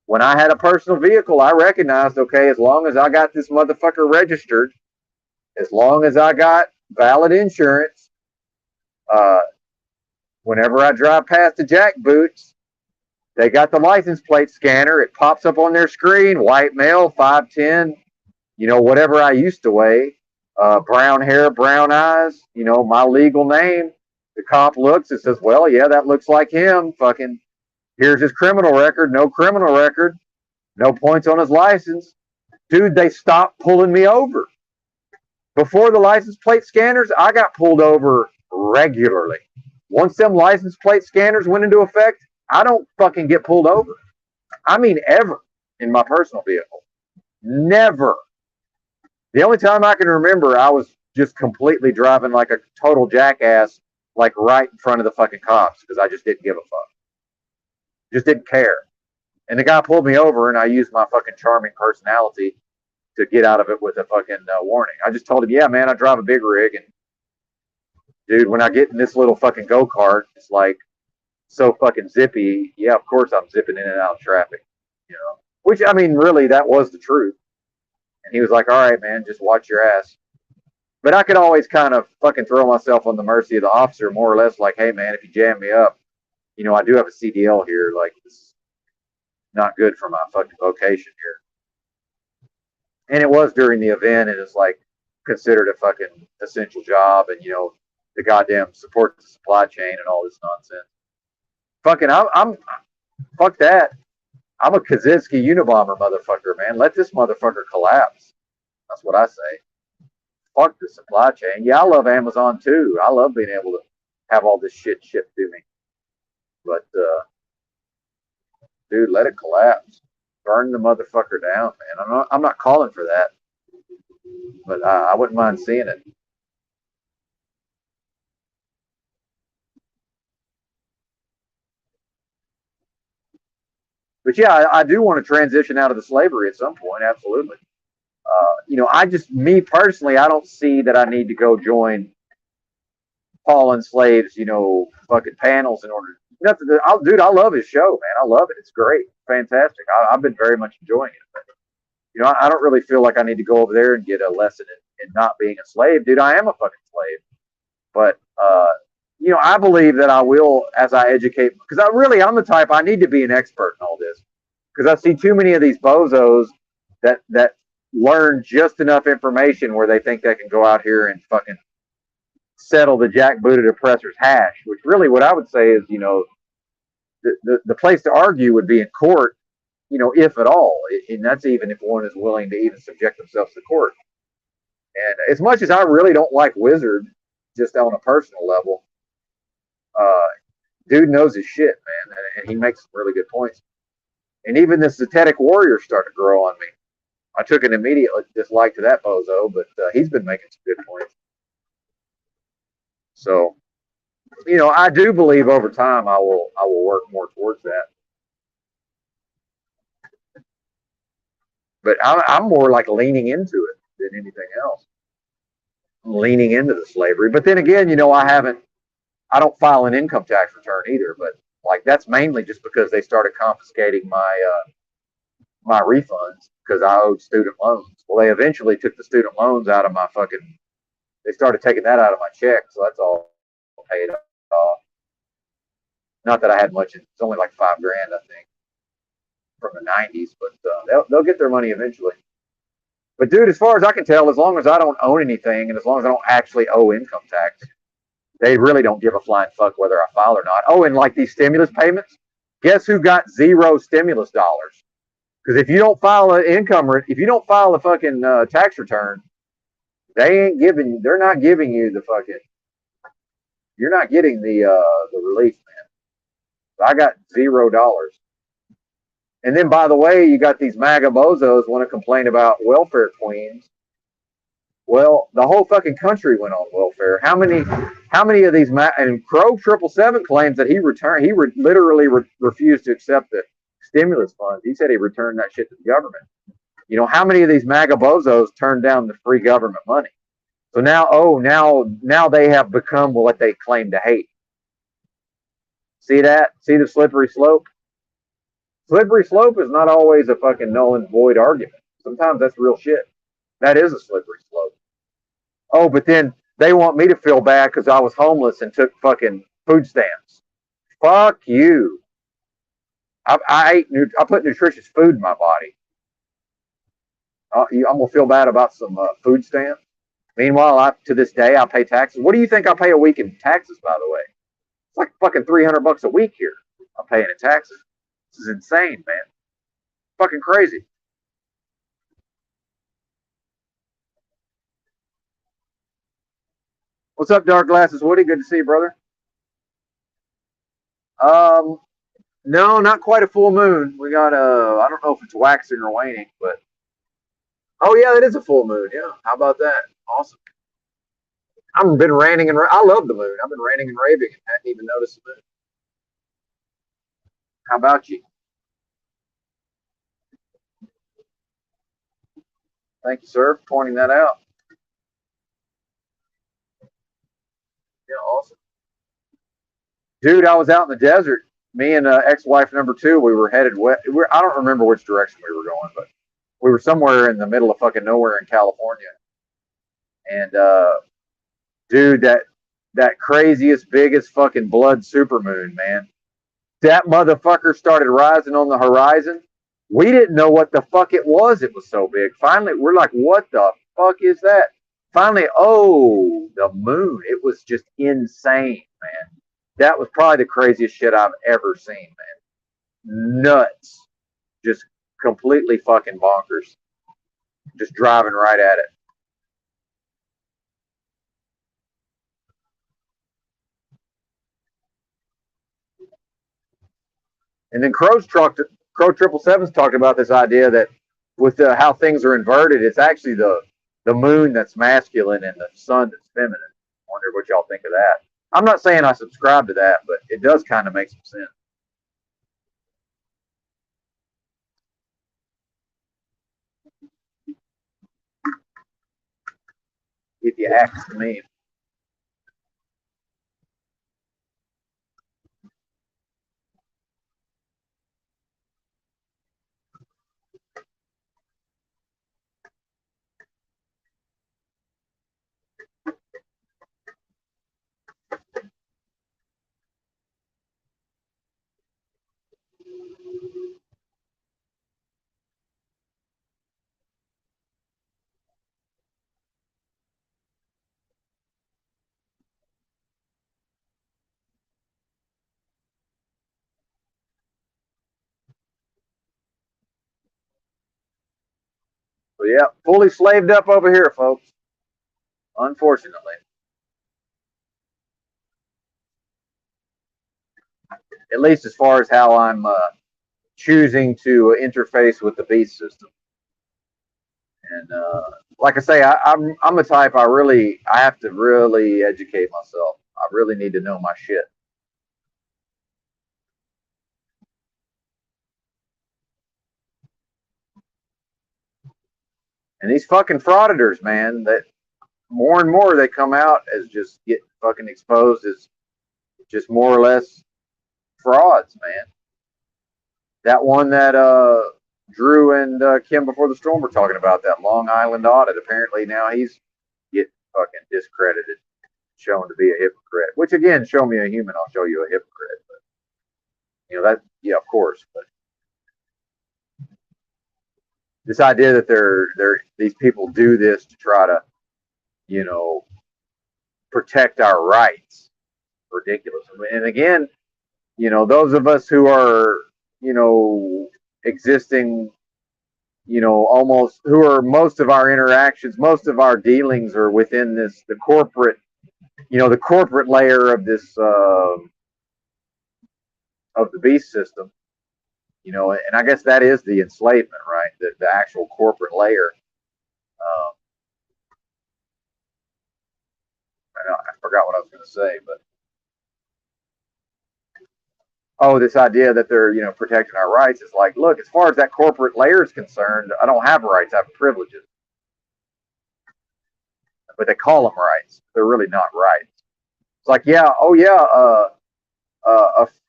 When I had a personal vehicle, I recognized, okay, as long as I got this motherfucker registered, as long as I got valid insurance, uh, whenever I drive past the jackboots, they got the license plate scanner. It pops up on their screen, white male, 5'10", whatever I used to weigh, brown hair, brown eyes, my legal name. The cop looks and says, well, yeah, that looks like him. Fucking, here's his criminal record. No criminal record. No points on his license. Dude, they stopped pulling me over. Before the license plate scanners, I got pulled over regularly. Once them license plate scanners went into effect, I don't fucking get pulled over. I mean, ever in my personal vehicle. Never. The only time I can remember, I was just completely driving like a total jackass, like right in front of the fucking cops because I just didn't give a fuck. Just didn't care. And the guy pulled me over, and I used my fucking charming personality to get out of it with a fucking warning. I just told him, yeah, man, I drive a big rig, and dude, when I get in this little fucking go-kart, it's like so fucking zippy. Yeah, of course I'm zipping in and out of traffic, Which, I mean, really, that was the truth. And he was like, all right, man, just watch your ass. But I could always kind of fucking throw myself on the mercy of the officer, more or less like, hey, man, if you jam me up, I do have a CDL here. Like, this is not good for my fucking vocation here. And it was during the event, and it's like considered a fucking essential job, and the goddamn support the supply chain and all this nonsense. Fucking, I'm fuck that. I'm a Kaczynski Unabomber motherfucker, man. Let this motherfucker collapse. That's what I say. Fuck the supply chain. Yeah, I love Amazon too. I love being able to have all this shit shipped to me. But dude, let it collapse. Burn the motherfucker down, man. I'm not calling for that, but I wouldn't mind seeing it. But yeah, I do want to transition out of the slavery at some point. Absolutely. Me personally, I don't see that I need to go join fallen slaves, fucking panels in order. Nothing. Dude, I love his show, man. I love it. It's great, fantastic. I've been very much enjoying it. But, I don't really feel like I need to go over there and get a lesson in not being a slave, dude. I am a fucking slave, but I believe that I will as I educate, because I'm the type, I need to be an expert in all this, because I see too many of these bozos that learn just enough information where they think they can go out here and fucking settle the jackbooted oppressor's hash. Which really, what I would say is, the place to argue would be in court, if at all, and that's even if one is willing to even subject themselves to court. And as much as I really don't like Wizard, just on a personal level, dude knows his shit, man, and he makes some really good points. And even the Zetetic Warrior started to grow on me. I took an immediate dislike to that bozo, but he's been making some good points. So, I do believe over time I will work more towards that. But I'm more like leaning into it than anything else. I'm leaning into the slavery. But then again, I don't file an income tax return either. But like that's mainly just because they started confiscating my refunds because I owed student loans. Well, they eventually took the student loans out of my fucking. They started taking that out of my check, so that's all paid off. Not that I had much. It's only like $5,000, I think, from the '90s. But they'll get their money eventually. But dude, as far as I can tell, as long as I don't own anything, and as long as I don't actually owe income tax, they really don't give a flying fuck whether I file or not. Oh, and like these stimulus payments, guess who got zero stimulus dollars? Because if you don't file if you don't file a fucking tax return, they're not giving you the fucking, you're not getting the relief, man. So I got $0. And then, by the way, you got these MAGA bozos want to complain about welfare queens. Well, the whole fucking country went on welfare. How many of these? And Crow 777 claims that he literally refused to accept the stimulus funds. He said he returned that shit to the government. How many of these MAGA bozos turned down the free government money? So now they have become what they claim to hate. See that? See the slippery slope? Slippery slope is not always a fucking null and void argument. Sometimes that's real shit. That is a slippery slope. Oh, but then they want me to feel bad because I was homeless and took fucking food stamps. Fuck you. I put nutritious food in my body. I'm gonna feel bad about some food stamps. Meanwhile, to this day I pay taxes. What do you think I pay a week in taxes? By the way, it's like fucking $300 a week here. I'm paying in taxes. This is insane, man. Fucking crazy. What's up, Dark Glasses Woody? Good to see you, brother. Um, no, not quite a full moon. We got I don't know if it's waxing or waning, but oh yeah, it is a full moon. Yeah, how about that? Awesome. I've been ranting and I love the moon. I've been ranting and raving and hadn't even noticed the moon. How about you? Thank you, sir, for pointing that out. Yeah, awesome. Dude, I was out in the desert. Me and ex-wife number two, we were headed west. I don't remember which direction we were going, but we were somewhere in the middle of fucking nowhere in California. And dude, that craziest, biggest fucking blood supermoon, man. That motherfucker started rising on the horizon. We didn't know what the fuck it was. It was so big. Finally, we're like, what the fuck is that? Finally, oh, the moon. It was just insane, man. That was probably the craziest shit I've ever seen, man. Nuts. Just completely fucking bonkers. Just driving right at it. And then Crow Triple Seven's talked about this idea that with how things are inverted, it's actually the moon that's masculine and the sun that's feminine. I wonder what y'all think of that. I'm not saying I subscribe to that, but it does kind of make some sense. If you ask me. But yeah, fully slaved up over here, folks. Unfortunately, at least as far as how I'm choosing to interface with the beast system. And like I say, I'm a type I have to really educate myself. I really need to know my shit. And these fucking frauditors, man, that more and more they come out as just get fucking exposed as just more or less frauds, man. That one that Drew and Kim before the storm were talking about, that Long Island audit. Apparently now he's getting fucking discredited, shown to be a hypocrite. Which again, show me a human, I'll show you a hypocrite. But that, yeah, of course. But this idea that these people do this to try to, you know, protect our rights, ridiculous. And again, those of us who are, existing, almost who are most of our interactions, most of our dealings are within the corporate, the corporate layer of this, of the beast system, and I guess that is the enslavement, right? The actual corporate layer. Um, I forgot what I was going to say, but oh, this idea that they're protecting our rights is like, look, as far as that corporate layer is concerned, I don't have rights, I have privileges, but they call them rights. They're really not rights. It's like, yeah, oh yeah,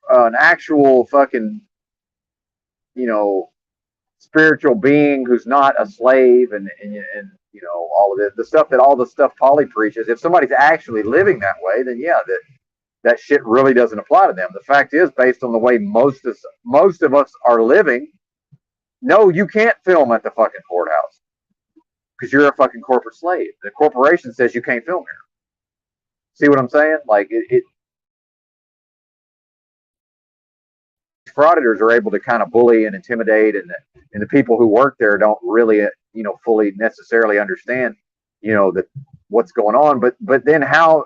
an actual fucking you know, spiritual being who's not a slave, and you know, all of it, the stuff that all the stuff Polly preaches. If somebody's actually living that way, then yeah, that shit really doesn't apply to them. The fact is, based on the way most of us are living, no, you can't film at the fucking courthouse because you're a fucking corporate slave. The corporation says you can't film here. See what I'm saying? Like frauditors are able to kind of bully and intimidate, and the people who work there don't really, you know, fully necessarily understand, you know, that what's going on. But then how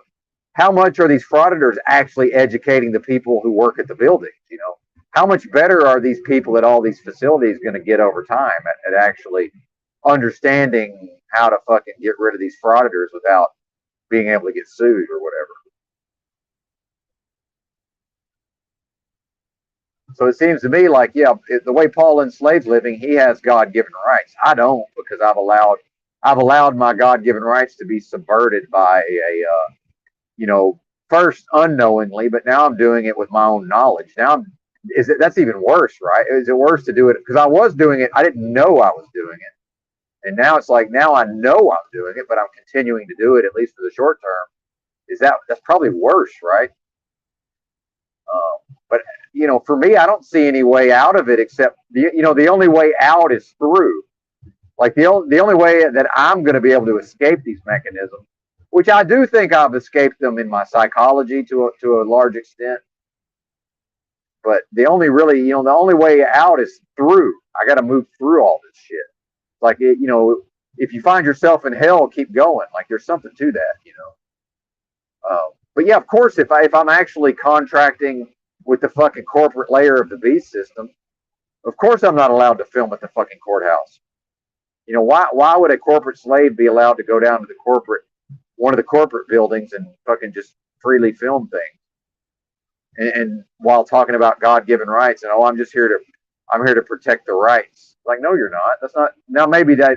much are these frauditors actually educating the people who work at the buildings? You know, how much better are these people at all these facilities going to get over time at actually understanding how to fucking get rid of these frauditors without being able to get sued or whatever? So it seems to me like, yeah, the way Paul enslaved living, he has God-given rights. I don't, because I've allowed my God-given rights to be subverted by you know, first unknowingly, but now I'm doing it with my own knowledge. That's even worse, right? Is it worse to do it because I was doing it? I didn't know I was doing it, and now it's like now I know I'm doing it, but I'm continuing to do it at least for the short term. That's probably worse, right? But you know, for me, I don't see any way out of it except the only way out is through. Like the only way that I'm going to be able to escape these mechanisms, which I do think I've escaped them in my psychology to a large extent. But the only way out is through. I got to move through all this shit. Like if you find yourself in hell, keep going. Like there's something to that, you know. But yeah, of course, if I'm actually contracting with the fucking corporate layer of the beast system, of course I'm not allowed to film at the fucking courthouse. You know, why would a corporate slave be allowed to go down to one of the corporate buildings and fucking just freely film things? And while talking about God-given rights, and I'm here to protect the rights. Like, no, you're not. That's not. Now maybe they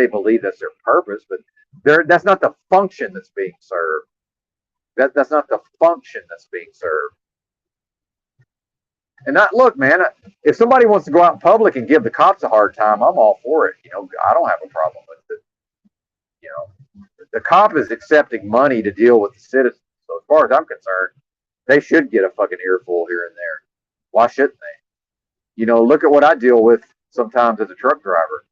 believe that's their purpose, but that's not the function that's being served. That's not the function that's being served. And not look, man. If somebody wants to go out in public and give the cops a hard time, I'm all for it. You know, I don't have a problem with it. You know, the cop is accepting money to deal with the citizens. So as far as I'm concerned, they should get a fucking earful here and there. Why shouldn't they? You know, look at what I deal with sometimes as a truck driver.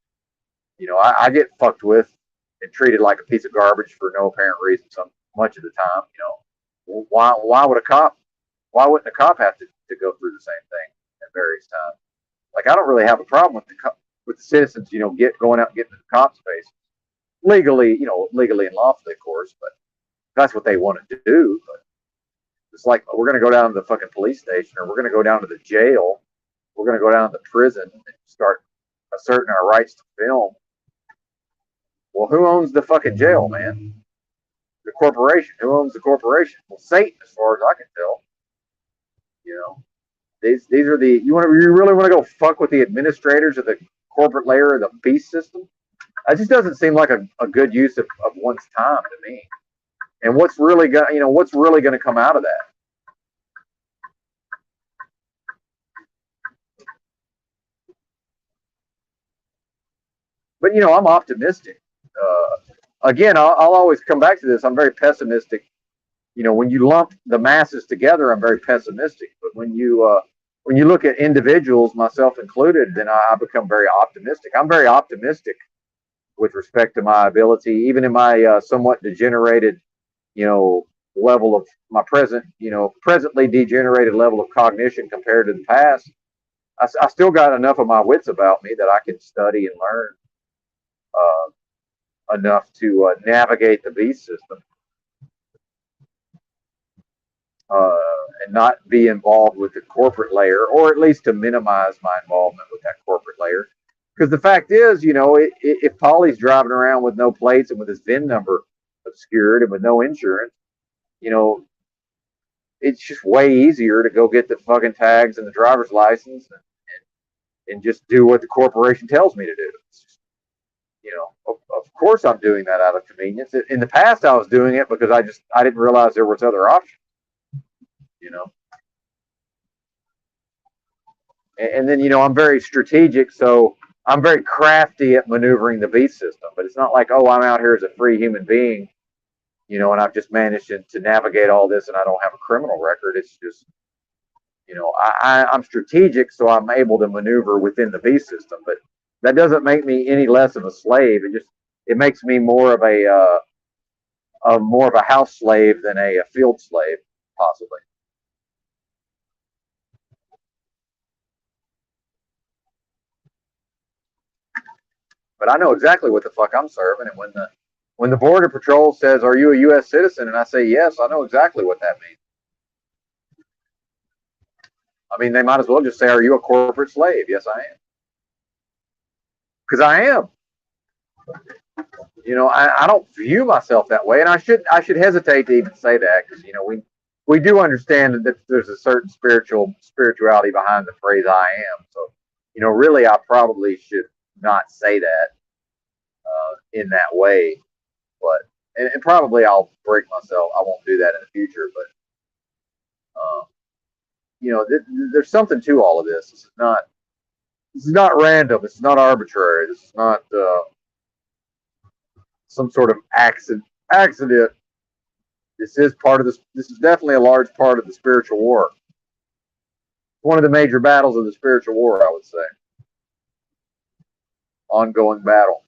You know, I get fucked with and treated like a piece of garbage for no apparent reason much of the time. You know, why wouldn't a cop have to go through the same thing at various times? Like I don't really have a problem with the citizens, you know, going out and getting in the cops' face legally, legally and lawfully, of course, but that's what they want to do. But it's like we're going to go down to the fucking police station, or we're going to go down to the jail, we're going to go down to the prison and start asserting our rights to film. Well, who owns the fucking jail, man? The corporation. Who owns the corporation? Well, Satan, as far as I can tell. You know, these are you really want to go fuck with the administrators of the corporate layer of the beast system? That just doesn't seem like a good use of one's time to me. And what's really going to come out of that? But you know, I'm optimistic. Again, I'll always come back to this. I'm very pessimistic. You know, when you lump the masses together, I'm very pessimistic. But when you look at individuals, myself included, then I become very optimistic. I'm very optimistic with respect to my ability, even in my somewhat degenerated, level of my presently degenerated level of cognition compared to the past. I still got enough of my wits about me that I can study and learn enough to navigate the beast system and not be involved with the corporate layer, or at least to minimize my involvement with that corporate layer. Because the fact is, if Polly's driving around with no plates and with his VIN number obscured and with no insurance, it's just way easier to go get the fucking tags and the driver's license and just do what the corporation tells me to do. It's just, of course I'm doing that out of convenience. In the past, I was doing it because I didn't realize there was other options. And then, I'm very strategic, so I'm very crafty at maneuvering the beast system. But it's not like, oh, I'm out here as a free human being, and I've just managed to navigate all this and I don't have a criminal record. It's just, I'm strategic, so I'm able to maneuver within the beast system. But that doesn't make me any less of a slave. It makes me more of a house slave than a field slave, possibly. But I know exactly what the fuck I'm serving. And when the border patrol says, "Are you a U.S. citizen?" and I say yes, I know exactly what that means. I mean, they might as well just say, "Are you a corporate slave?" Yes, I am, because I am. I don't view myself that way, and I should hesitate to even say that, because we do understand that there's a certain spirituality behind the phrase "I am." So, really, I probably should not say that in that way. But and probably I'll break myself. I won't do that in the future. But uh, there's something to all of this. This is not random. This is not arbitrary. This is not some sort of accident. This is part of this. This is definitely a large part of the spiritual war. One of the major battles of the spiritual war, I would say. Ongoing battle.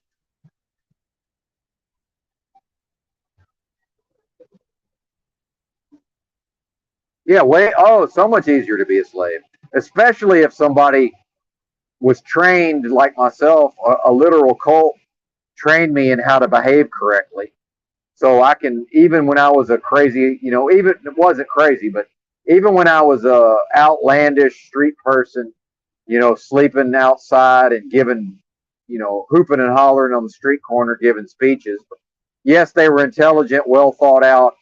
Yeah, so much easier to be a slave, especially if somebody was trained like myself. A literal cult trained me in how to behave correctly. So I can, even when I was a crazy, even it wasn't crazy, but even when I was a outlandish street person, sleeping outside and giving, hooping and hollering on the street corner, giving speeches. Yes, they were intelligent, well thought out,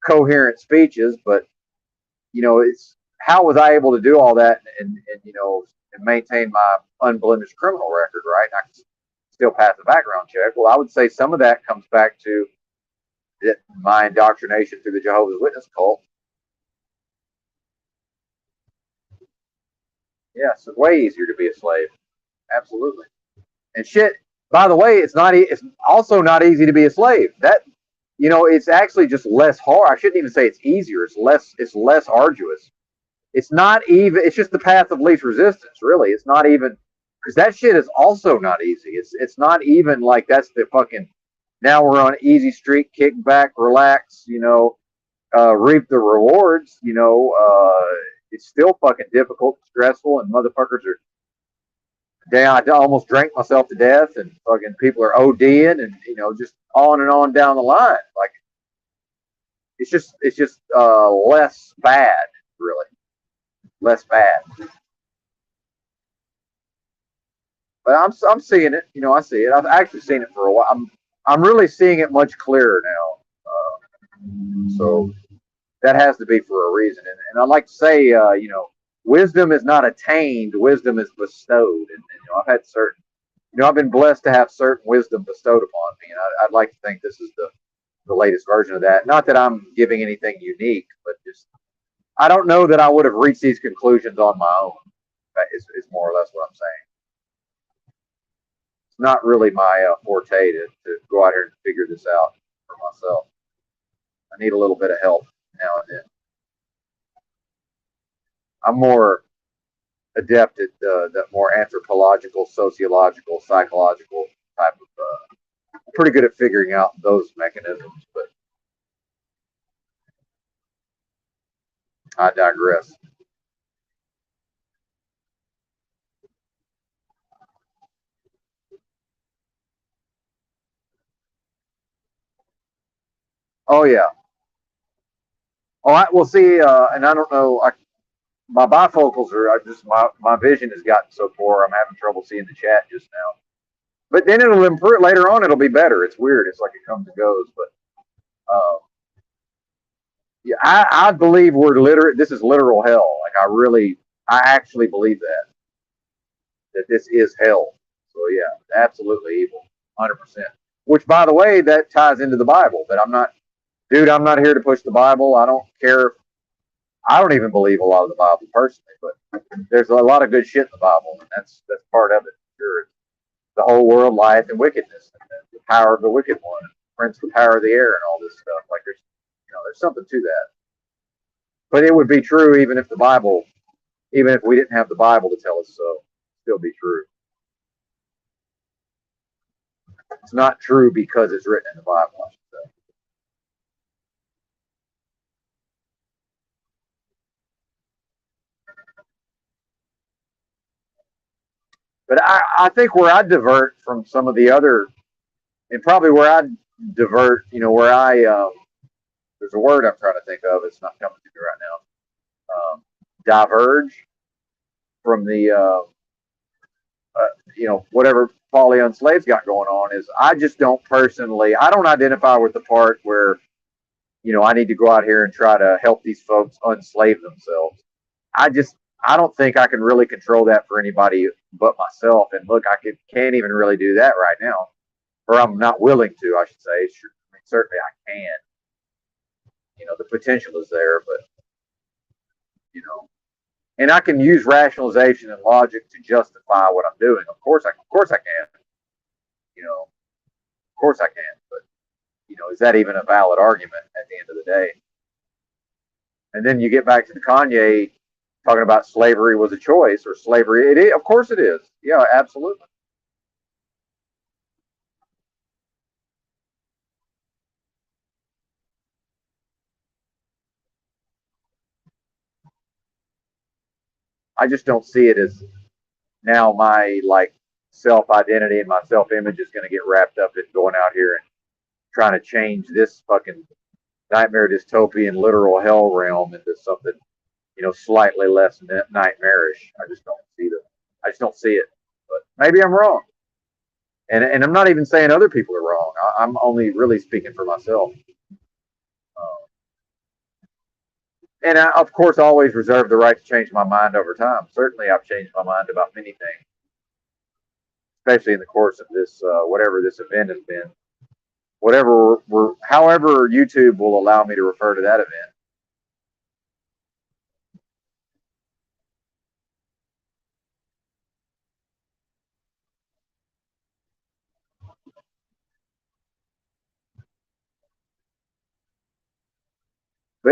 coherent speeches, but it's how was I able to do all that and maintain my unblemished criminal record, right? I can still pass the background check. Well, I would say some of that comes back to my indoctrination through the Jehovah's Witness cult. Yes, it's way easier to be a slave. Absolutely. And shit. By the way, it's not. It's also not easy to be a slave. It's actually just less hard. I shouldn't even say it's easier. It's less. It's less arduous. It's not even. It's just the path of least resistance. Really, it's not even because that shit is also not easy. It's not even like that's the fucking. Now we're on easy street, kick back, relax. Reap the rewards. It's still fucking difficult, stressful, and motherfuckers are. Damn, I almost drank myself to death, and fucking people are ODing, and just on and on down the line. Like it's just less bad, really, less bad. But I'm seeing it. I see it. I've actually seen it for a while. I'm really seeing it much clearer now. So that has to be for a reason. And I like to say, wisdom is not attained; wisdom is bestowed. And I've had certain, I've been blessed to have certain wisdom bestowed upon me, and I'd like to think this is the latest version of that. Not that I'm giving anything unique, but just I don't know that I would have reached these conclusions on my own. That is more or less what I'm saying. It's not really my forte to go out here and figure this out for myself. I need a little bit of help now and then. I'm more adept at that more anthropological, sociological, psychological type of. Pretty good at figuring out those mechanisms, but I digress. Oh yeah. Oh, well, see, and I don't know. My bifocals are I just my vision has gotten so poor. I'm having trouble seeing the chat just now. But then it'll improve later on. It'll be better. It's weird. It's like it comes and goes. But yeah, I believe we're literate. This is literal hell. Like I actually believe that this is hell. So yeah, absolutely evil, 100%. Which, by the way, that ties into the Bible. But I'm not, dude. I'm not here to push the Bible. I don't care. I don't even believe a lot of the Bible personally, but there's a lot of good shit in the Bible, and that's part of it. Sure, the whole world lieth in wickedness, and the power of the wicked one, prince the power of the air, and all this stuff. Like there's something to that. But it would be true even if even if we didn't have the Bible to tell us so, still be true. It's not true because it's written in the Bible, I should say. But I think where I divert from some of the other, and probably where I divert, where there's a word I'm trying to think of, it's not coming to me right now, diverge from the, whatever folly on slaves got going on is I just don't personally, I don't identify with the part where, I need to go out here and try to help these folks unslave themselves. I don't think I can really control that for anybody but myself. And look, can't even really do that right now, or I'm not willing to, I should say. Sure, I mean, certainly I can. The potential is there, but and I can use rationalization and logic to justify what I'm doing. Of course I can. Of course I can. But is that even a valid argument at the end of the day? And then you get back to the Kanye talking about slavery was a choice or slavery. It is, of course it is. Yeah, absolutely. I just don't see it as now my self identity and my self image is going to get wrapped up in going out here and trying to change this fucking nightmare dystopian literal hell realm into something slightly less nightmarish. I just don't see it. But maybe I'm wrong, and I'm not even saying other people are wrong. I'm only really speaking for myself. And I, of course, always reserve the right to change my mind over time. Certainly, I've changed my mind about many things, especially in the course of this, whatever this event has been. However, YouTube will allow me to refer to that event.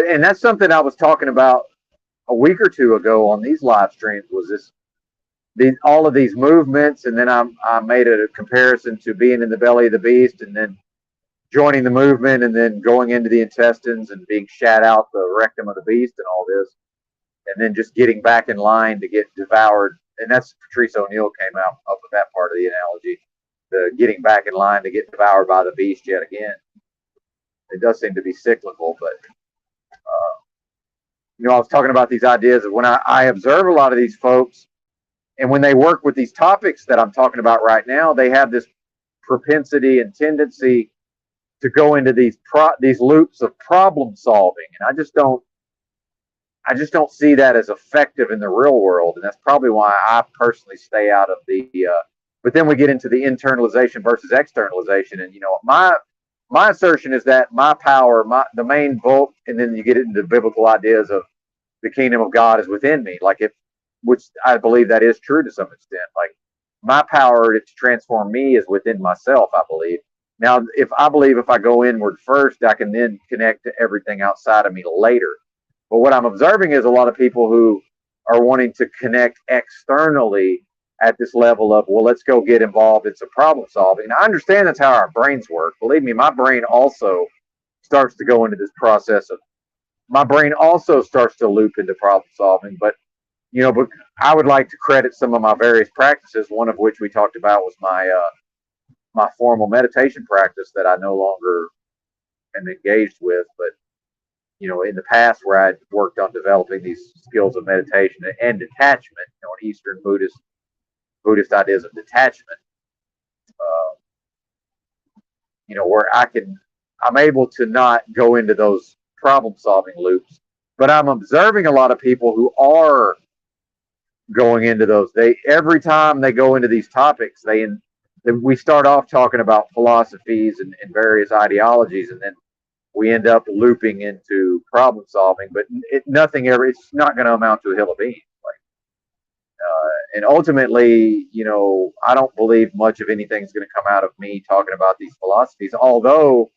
And that's something I was talking about a week or two ago on these live streams. Was all of these movements, and then I made a comparison to being in the belly of the beast, and then joining the movement, and then going into the intestines and being shat out the rectum of the beast, and all this, and then just getting back in line to get devoured. And that's Patrice O'Neill came out up with that part of the analogy, the getting back in line to get devoured by the beast yet again. It does seem to be cyclical, but I was talking about these ideas of when I observe a lot of these folks, and when they work with these topics that I'm talking about right now, they have this propensity and tendency to go into these loops of problem solving, and I just don't see that as effective in the real world, and that's probably why I personally stay out of the. But then we get into the internalization versus externalization, and my assertion is that my power, the main bulk, and then you get into biblical ideas of the kingdom of God is within me, which I believe that is true to some extent. Like my power to transform me is within myself, I believe. Now, if I go inward first, I can then connect to everything outside of me later. But what I'm observing is a lot of people who are wanting to connect externally at this level of, well, let's go get involved in some problem solving. And I understand that's how our brains work. Believe me, my brain also starts to go into this process of, my brain also starts to loop into problem solving. But I would like to credit some of my various practices, one of which we talked about was my formal meditation practice that I no longer am engaged with. But in the past, where I'd worked on developing these skills of meditation and detachment, in Eastern Buddhist ideas of detachment, where I'm able to not go into those problem solving loops. But I'm observing a lot of people who are going into those. Every time they go into these topics, we start off talking about philosophies and various ideologies, and then we end up looping into problem solving, but nothing ever, it's not going to amount to a hill of beans. Like, and ultimately, I don't believe much of anything's going to come out of me talking about these philosophies, although,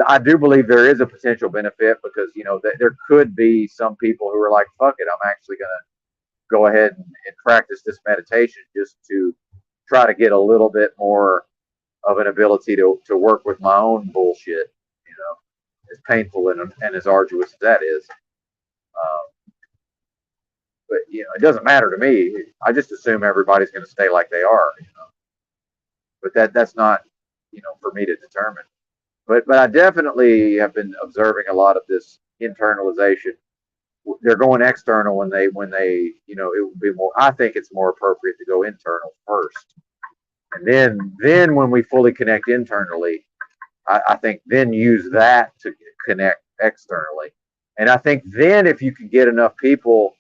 I do believe there is a potential benefit because, there could be some people who are like, fuck it, I'm actually going to go ahead and practice this meditation just to try to get a little bit more of an ability to work with my own bullshit, as painful and as arduous as that is. But it doesn't matter to me. I just assume everybody's going to stay like they are. But that's not for me to determine. But I definitely have been observing a lot of this internalization. They're going external when they it would be more. I think it's more appropriate to go internal first, and then when we fully connect internally, I think then use that to connect externally. And I think then if you can get enough people,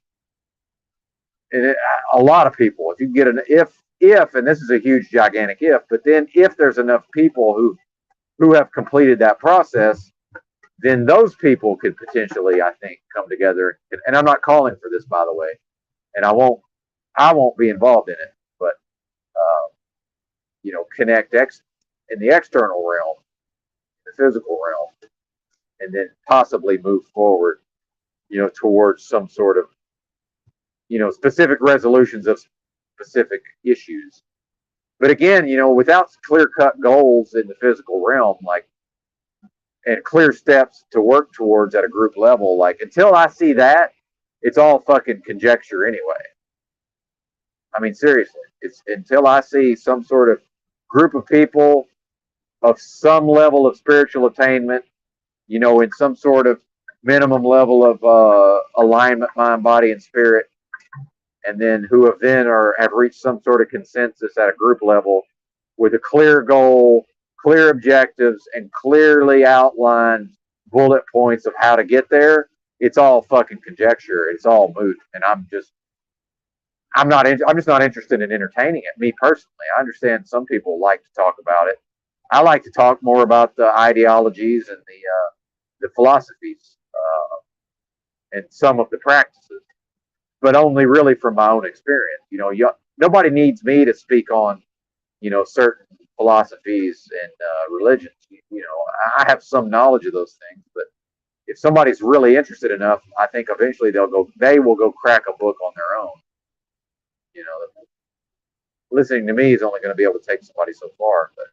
and a lot of people, if you can get an if, and this is a huge gigantic if, but then if there's enough people who have completed that process, then those people could potentially, I think, come together. And I'm not calling for this, by the way, and I won't be involved in it, but connect in the external realm, the physical realm, and then possibly move forward, towards some sort of, specific resolutions of specific issues. But again, without clear cut goals in the physical realm, like, and clear steps to work towards at a group level, like, until I see that, it's all fucking conjecture anyway. I mean, seriously, it's until I see some sort of group of people of some level of spiritual attainment, in some sort of minimum level of alignment, mind, body, and spirit, and then who have reached some sort of consensus at a group level with a clear goal, clear objectives, and clearly outlined bullet points of how to get there. It's all fucking conjecture. It's all moot, and I'm just not interested in entertaining it. Me personally, I understand some people like to talk about it. I like to talk more about the ideologies and the philosophies, and some of the practices, but only really from my own experience. Nobody needs me to speak on, certain philosophies and religions. I have some knowledge of those things, but if somebody's really interested enough, I think eventually they will go crack a book on their own. Listening to me is only going to be able to take somebody so far, but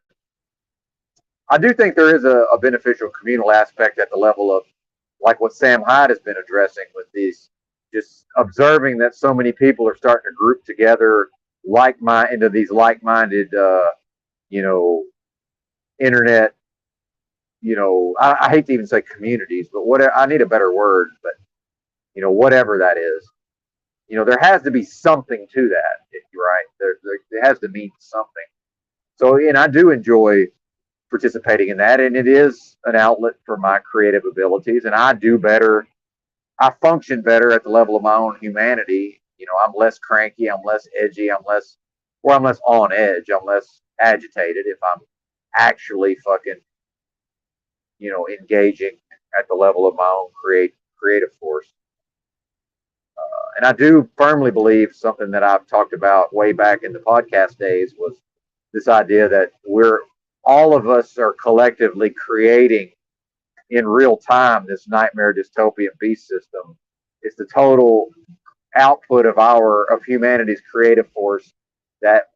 I do think there is a beneficial communal aspect at the level of, like, what Sam Hyde has been addressing with these, just observing that so many people are starting to group together into these like-minded, internet, I hate to even say communities, but whatever, I need a better word, but whatever that is, there has to be something to that, right? There has to mean something. So, and I do enjoy participating in that, and it is an outlet for my creative abilities, and I function better at the level of my own humanity. I'm less cranky, I'm less edgy, I'm less on edge, I'm less agitated if I'm actually fucking, engaging at the level of my own creative force. And I do firmly believe something that I've talked about way back in the podcast days was this idea that all of us are collectively creating in real time this nightmare dystopian beast system. It's the total output of humanity's creative force that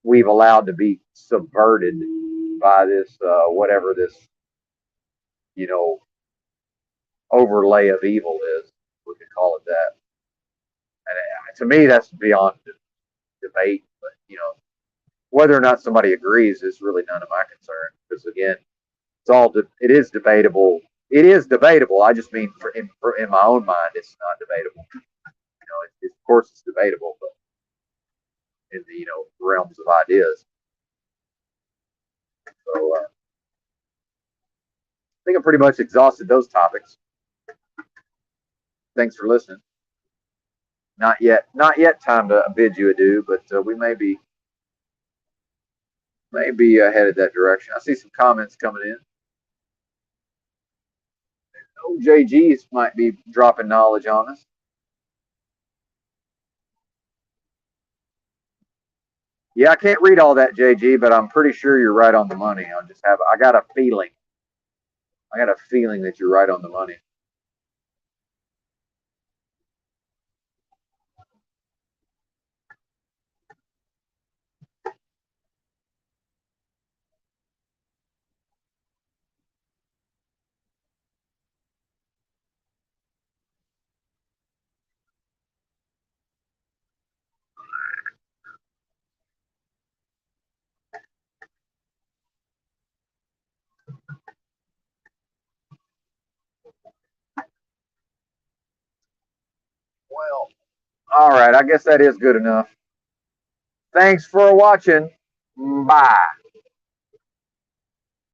we've allowed to be subverted by this whatever this overlay of evil is. We could call it that. And to me, that's beyond debate. But whether or not somebody agrees is really none of my concern. Because again, it is debatable. It is debatable. I just mean in my own mind, it's not debatable. Of course, it's debatable, but in the realms of ideas. So I think I pretty much exhausted those topics. Thanks for listening. Not yet time to bid you adieu, but we may be headed that direction. I see some comments coming in. Oh, JG's might be dropping knowledge on us. Yeah, I can't read all that, JG, but I'm pretty sure you're right on the money. I got a feeling. I got a feeling that you're right on the money. Well, all right. I guess that is good enough. Thanks for watching. Bye.